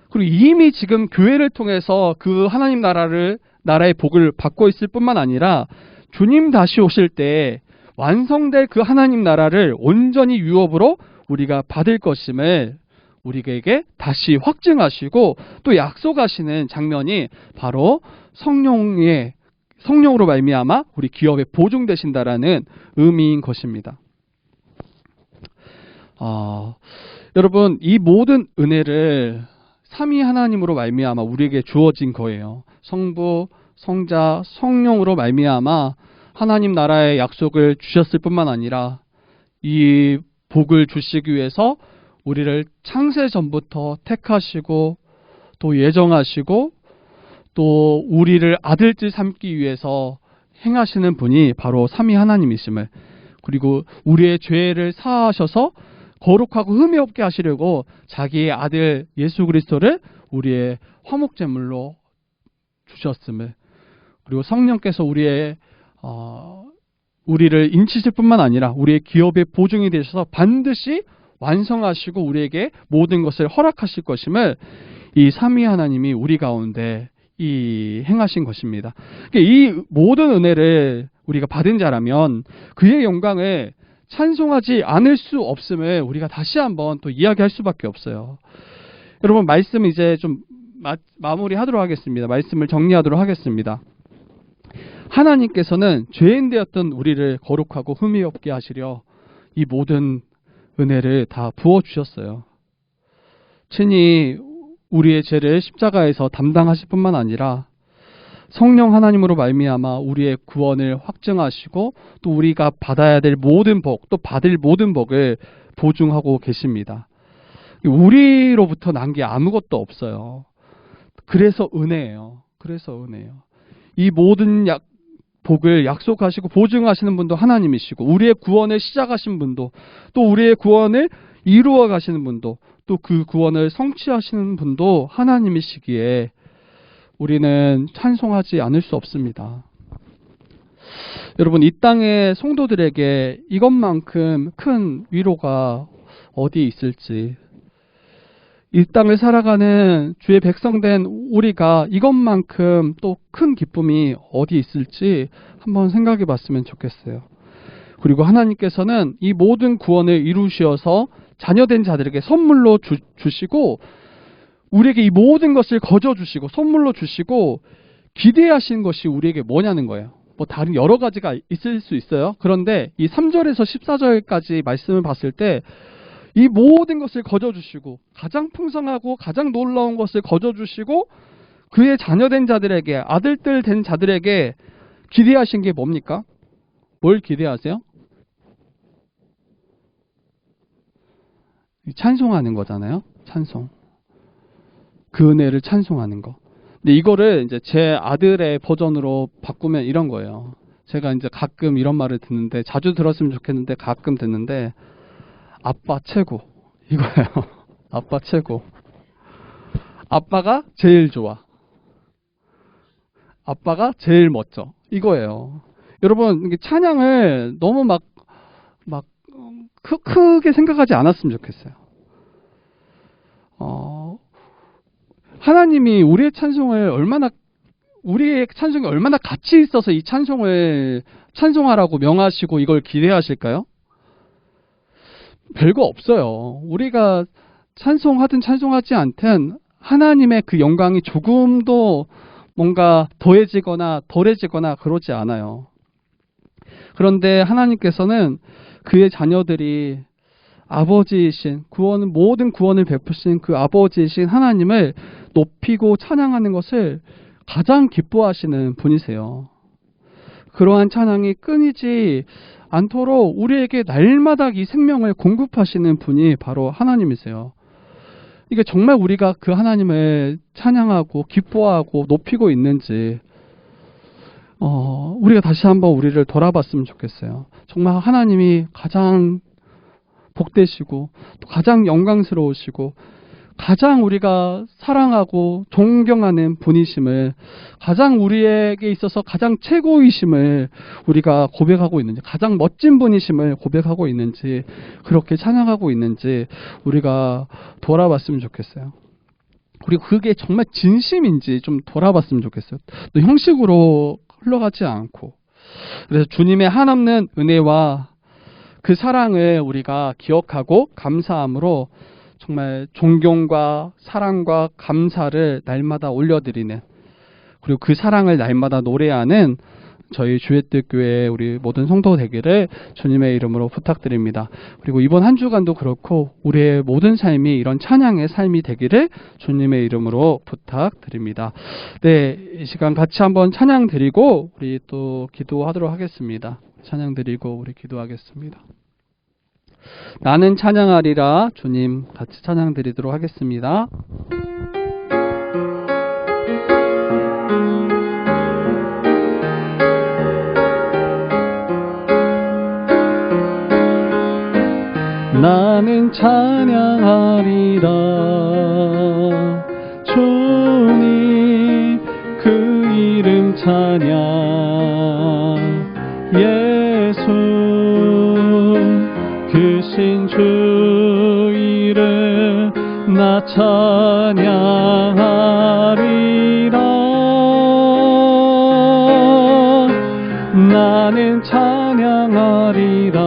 그리고 이미 지금 교회를 통해서 그 하나님 나라의 복을 받고 있을 뿐만 아니라 주님 다시 오실 때 완성될 그 하나님 나라를 온전히 유업으로 우리가 받을 것임을 우리에게 다시 확증하시고 또 약속하시는 장면이 바로 성령으로 말미암아 우리 기업에 보증되신다라는 의미인 것입니다. 여러분 이 모든 은혜를 삼위 하나님으로 말미암아 우리에게 주어진 거예요. 성부, 성자, 성령으로 말미암아 하나님 나라의 약속을 주셨을 뿐만 아니라 이 복을 주시기 위해서 우리를 창세 전부터 택하시고 또 예정하시고 또 우리를 아들들 삼기 위해서 행하시는 분이 바로 삼위 하나님이심을, 그리고 우리의 죄를 사하셔서 거룩하고 흠이 없게 하시려고 자기의 아들 예수 그리스도를 우리의 화목제물로 주셨음을, 그리고 성령께서 우리를 인치실 뿐만 아니라 우리의 기업의 보증이 되셔서 반드시 완성하시고 우리에게 모든 것을 허락하실 것임을 이 삼위 하나님이 우리 가운데 행하신 것입니다. 이 모든 은혜를 우리가 받은 자라면 그의 영광을 찬송하지 않을 수 없음을 우리가 다시 한번 또 이야기할 수밖에 없어요. 여러분 말씀 이제 좀 마무리하도록 하겠습니다. 말씀을 정리하도록 하겠습니다. 하나님께서는 죄인 되었던 우리를 거룩하고 흠이 없게 하시려 이 모든 은혜를 다 부어주셨어요. 친히 우리의 죄를 십자가에서 담당하실 뿐만 아니라 성령 하나님으로 말미암아 우리의 구원을 확증하시고 또 우리가 받아야 될 모든 복, 또 받을 모든 복을 보증하고 계십니다. 우리로부터 난 게 아무것도 없어요. 그래서 은혜예요. 이 모든 복을 약속하시고 보증하시는 분도 하나님이시고 우리의 구원을 시작하신 분도 또 우리의 구원을 이루어 가시는 분도 또 그 구원을 성취하시는 분도 하나님이시기에 우리는 찬송하지 않을 수 없습니다. 여러분, 이 땅의 성도들에게 이것만큼 큰 위로가 어디에 있을지, 이 땅을 살아가는 주의 백성된 우리가 이것만큼 또 큰 기쁨이 어디 있을지 한번 생각해 봤으면 좋겠어요. 그리고 하나님께서는 이 모든 구원을 이루시어서 자녀된 자들에게 선물로 주시고, 우리에게 이 모든 것을 거저 주시고 선물로 주시고 기대하신 것이 우리에게 뭐냐는 거예요. 뭐 다른 여러 가지가 있을 수 있어요. 그런데 이 3절에서 14절까지 말씀을 봤을 때 이 모든 것을 거저 주시고 가장 풍성하고 가장 놀라운 것을 거저 주시고 그의 자녀된 자들에게, 아들들 된 자들에게 기대하신 게 뭡니까? 뭘 기대하세요? 찬송하는 거잖아요. 찬송. 그 은혜를 찬송하는 거. 근데 이거를 이제 제 아들의 버전으로 바꾸면 이런 거예요. 제가 이제 가끔 이런 말을 듣는데, 자주 들었으면 좋겠는데 가끔 듣는데, 아빠 최고. 이거예요. 아빠 최고. 아빠가 제일 좋아. 아빠가 제일 멋져. 이거예요. 여러분, 이게 찬양을 너무 막 크게 생각하지 않았으면 좋겠어요. 하나님이 우리의 찬송이 얼마나 가치 있어서 이 찬송을 찬송하라고 명하시고 이걸 기대하실까요? 별거 없어요. 우리가 찬송하든 찬송하지 않든 하나님의 그 영광이 조금도 뭔가 더해지거나 덜해지거나 그러지 않아요. 그런데 하나님께서는 그의 자녀들이 아버지이신, 모든 구원을 베푸신 그 아버지이신 하나님을 높이고 찬양하는 것을 가장 기뻐하시는 분이세요. 그러한 찬양이 끊이지 않도록 우리에게 날마다 이 생명을 공급하시는 분이 바로 하나님이세요. 이게 정말 우리가 그 하나님을 찬양하고 기뻐하고 높이고 있는지 우리가 다시 한번 우리를 돌아봤으면 좋겠어요. 정말 하나님이 가장 복되시고 또 가장 영광스러우시고 가장 우리가 사랑하고 존경하는 분이심을, 가장 우리에게 있어서 가장 최고이심을 우리가 고백하고 있는지, 가장 멋진 분이심을 고백하고 있는지, 그렇게 찬양하고 있는지 우리가 돌아봤으면 좋겠어요. 그리고 그게 정말 진심인지 좀 돌아봤으면 좋겠어요. 또 형식으로 흘러가지 않고. 그래서 주님의 한없는 은혜와 그 사랑을 우리가 기억하고 감사함으로 정말 존경과 사랑과 감사를 날마다 올려드리는, 그리고 그 사랑을 날마다 노래하는 저희 주의뜰교회 우리 모든 성도 되기를 주님의 이름으로 부탁드립니다. 그리고 이번 한 주간도 그렇고 우리의 모든 삶이 이런 찬양의 삶이 되기를 주님의 이름으로 부탁드립니다. 네, 이 시간 같이 한번 찬양 드리고 우리 또 기도하도록 하겠습니다. 찬양 드리고 우리 기도하겠습니다. 나는 찬양하리라. 주님, 같이 찬양 드리도록 하겠습니다. 나는 찬양하리라. 주님 그 이름 찬양. 예수 크신 주 이름 나 찬양하리라. 나는 찬양하리라.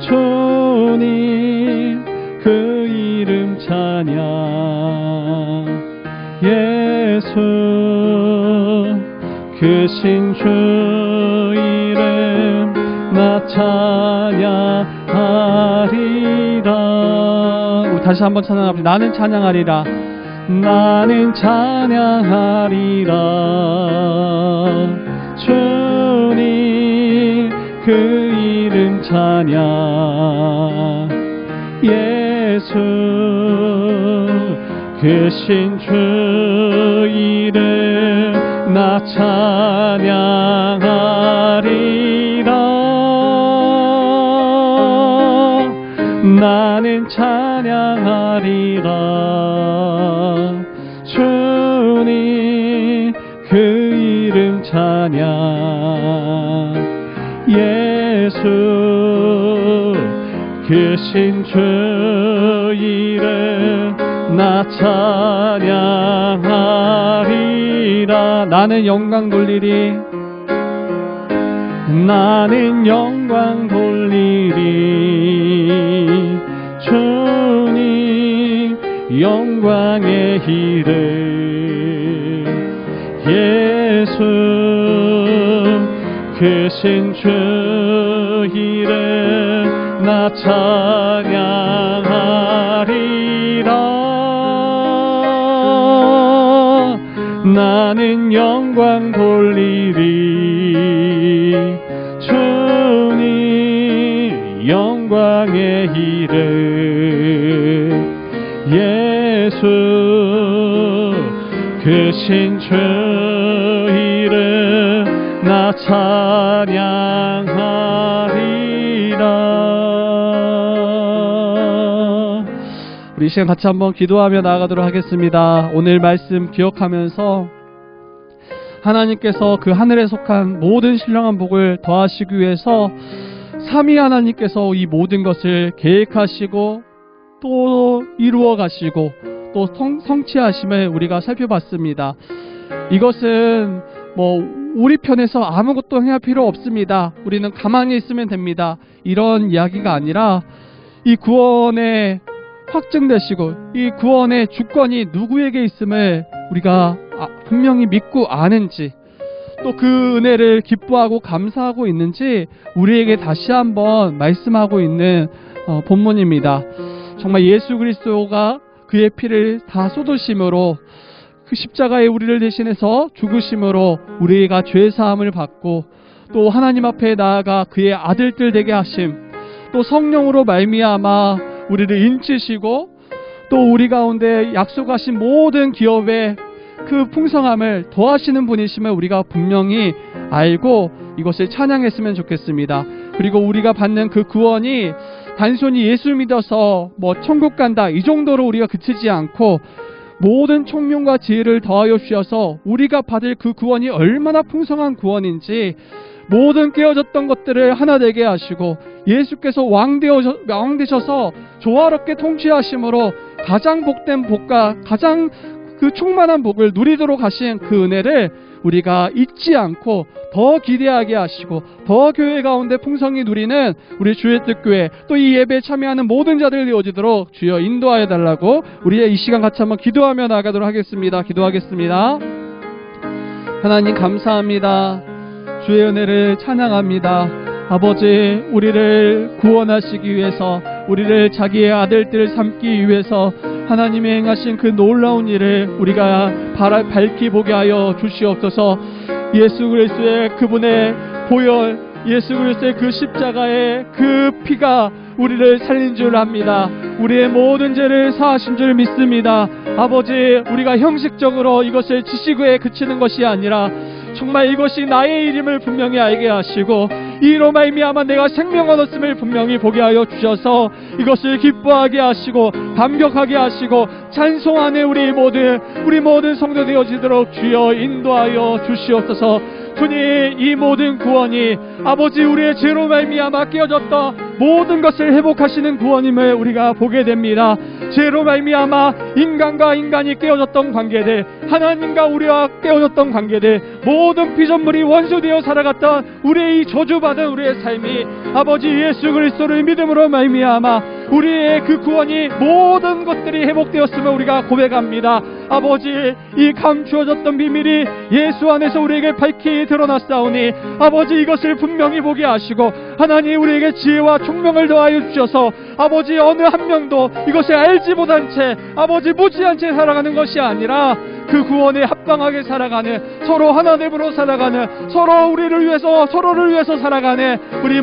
주님 그 이름 찬양. 예수 크신 주 이름 나 찬양하리라. 우리 다시 한번 찬양합니다. 나는 찬양하리라. 나는 찬양하리라. 주님 그 이름 찬양. 예수 크신 주 이름 나 찬양하리라. 나는 찬양하리라. 주 찬양. 예수 크신 주 이름 나 찬양하리라. 나는 영광 돌리리. 나는 영광 돌리리. 주님 영광의 이름. 예수 크신 주 이름 나 찬양하리라. 나는 영광 돌리리. 주님 영광의 이름. 예수 크신 주 이름 나 찬양하리라. 우리 이 시간 같이 한번 기도하며 나아가도록 하겠습니다. 오늘 말씀 기억하면서 하나님께서 그 하늘에 속한 모든 신령한 복을 더하시기 위해서 삼위 하나님께서 이 모든 것을 계획하시고 또 이루어 가시고 또 성취하심을 우리가 살펴봤습니다. 이것은 우리 편에서 아무것도 해야 필요 없습니다. 우리는 가만히 있으면 됩니다. 이런 이야기가 아니라 이 구원에 확증되시고 이 구원의 주권이 누구에게 있음을 우리가 분명히 믿고 아는지, 또 그 은혜를 기뻐하고 감사하고 있는지 우리에게 다시 한번 말씀하고 있는 본문입니다. 정말 예수 그리스도가 그의 피를 다 쏟으심으로, 그 십자가에 우리를 대신해서 죽으심으로 우리가 죄 사함을 받고, 또 하나님 앞에 나아가 그의 아들들 되게 하심, 또 성령으로 말미암아 우리를 인치시고 또 우리 가운데 약속하신 모든 기업의 그 풍성함을 더하시는 분이심을 우리가 분명히 알고 이것을 찬양했으면 좋겠습니다. 그리고 우리가 받는 그 구원이 단순히 예수 믿어서 천국 간다 이 정도로 우리가 그치지 않고 모든 총명과 지혜를 더하여 주셔서 우리가 받을 그 구원이 얼마나 풍성한 구원인지, 모든 깨어졌던 것들을 하나 되게 하시고 예수께서 왕 되셔서 조화롭게 통치하심으로 가장 복된 복과 가장 그 충만한 복을 누리도록 하신 그 은혜를 우리가 잊지 않고 더 기대하게 하시고 더 교회 가운데 풍성히 누리는 우리 주의 뜻교회, 또 이 예배에 참여하는 모든 자들 되어지도록 주여 인도하여 달라고 우리의 이 시간 같이 한번 기도하며 나가도록 하겠습니다. 기도하겠습니다. 하나님 감사합니다. 주의 은혜를 찬양합니다. 아버지, 우리를 구원하시기 위해서, 우리를 자기의 아들들을 삼기 위해서 하나님이 행하신 그 놀라운 일을 우리가 밝히 보게 하여 주시옵소서. 예수 그리스도의 그분의 보혈, 예수 그리스도의 그 십자가의 그 피가 우리를 살린 줄 압니다. 우리의 모든 죄를 사하신 줄 믿습니다. 아버지, 우리가 형식적으로 이것을 지식에 그치는 것이 아니라 정말 이것이 나의 일임을 분명히 알게 하시고 이로 말미암아 내가 생명을 얻음을 분명히 보게 하여 주셔서 이것을 기뻐하게 하시고 감격하게 하시고 찬송하는 우리 모든 성도 되어지도록 주여 인도하여 주시옵소서. 주님, 이 모든 구원이 아버지 우리의 죄로 말미암아 깨어졌던 모든 것을 회복하시는 구원임을 우리가 보게 됩니다. 죄로 말미암아 인간과 인간이 깨어졌던 관계들, 하나님과 우리와 깨어졌던 관계들, 모든 피조물이 원수되어 살아갔던 우리의 이 저주받은 우리의 삶이 아버지 예수 그리스도를 믿음으로 말미암아 우리의 그 구원이 모든 것들이 회복되었음을 우리가 고백합니다. 아버지, 이 감추어졌던 비밀이 예수 안에서 우리에게 밝히 드러났사오니 아버지 이것을 분명히 보게 하시고 하나님 우리에게 지혜와 총명을 더하여 주셔서 아버지 어느 한 명도 이것을 알지 못한 채 아버지 무지한 채 살아가는 것이 아니라 그 구원에 합당하게 살아가는, 서로 하나됨으로 살아가는, 서로를 위해서 살아가는 우리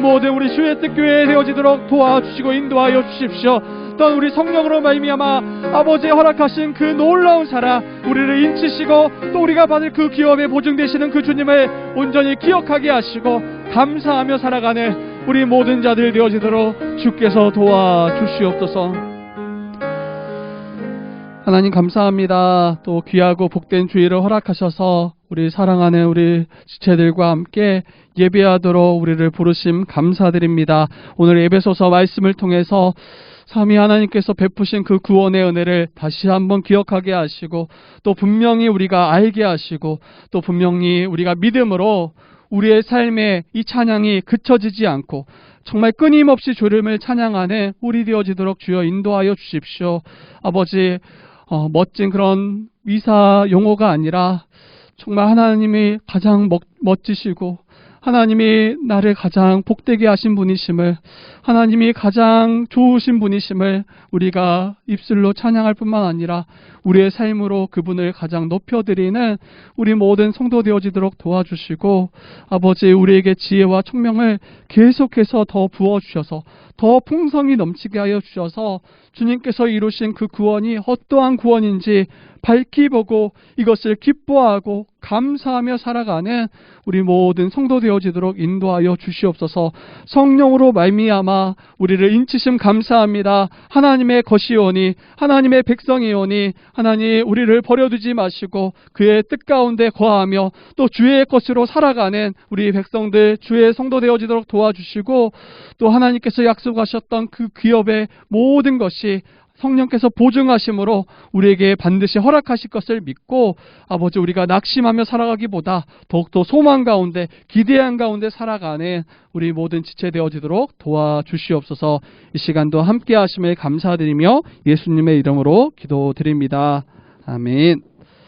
주의 뜻교회 되어지도록 도와주시고 인도하여 주십시오. 또 우리 성령으로 말미암아 아버지 허락하신 그 놀라운 사랑, 우리를 인치시고 또 우리가 받을 그 기업에 보증되시는 그 주님을 온전히 기억하게 하시고 감사하며 살아가는 우리 모든 자들 되어지도록 주께서 도와주시옵소서. 하나님 감사합니다. 또 귀하고 복된 주일을 허락하셔서 우리 사랑하는 우리 지체들과 함께 예배하도록 우리를 부르심 감사드립니다. 오늘 에베소서 말씀을 통해서 삼위 하나님께서 베푸신 그 구원의 은혜를 다시 한번 기억하게 하시고, 또 분명히 우리가 알게 하시고, 또 분명히 우리가 믿음으로 우리의 삶에 이 찬양이 그쳐지지 않고 정말 끊임없이 주님을 찬양하는 우리 되어지도록 주여 인도하여 주십시오. 아버지, 멋진 그런 위사 용어가 아니라 정말 하나님이 가장 멋지시고 하나님이 나를 가장 복되게 하신 분이심을, 하나님이 가장 좋으신 분이심을 우리가 입술로 찬양할 뿐만 아니라 우리의 삶으로 그분을 가장 높여드리는 우리 모든 성도 되어지도록 도와주시고, 아버지, 우리에게 지혜와 총명을 계속해서 더 부어주셔서 더 풍성히 넘치게 하여 주셔서 주님께서 이루신 그 구원이 어떠한 구원인지 밝히 보고 이것을 기뻐하고 감사하며 살아가는 우리 모든 성도 되어지도록 인도하여 주시옵소서. 성령으로 말미암아 우리를 인치심 감사합니다. 하나님의 것이오니, 하나님의 백성이오니, 하나님 우리를 버려두지 마시고 그의 뜻 가운데 거하며 또 주의 것으로 살아가는 우리 백성들, 주의 성도 되어지도록 도와주시고, 또 하나님께서 약속하셨던 그 기업의 모든 것이 성령께서 보증하심으로 우리에게 반드시 허락하실 것을 믿고, 아버지, 우리가 낙심하며 살아가기보다 더욱더 소망 가운데, 기대한 가운데 살아가는 우리 모든 지체 되어지도록 도와주시옵소서. 이 시간도 함께 하심을 감사드리며 예수님의 이름으로 기도드립니다. 아멘.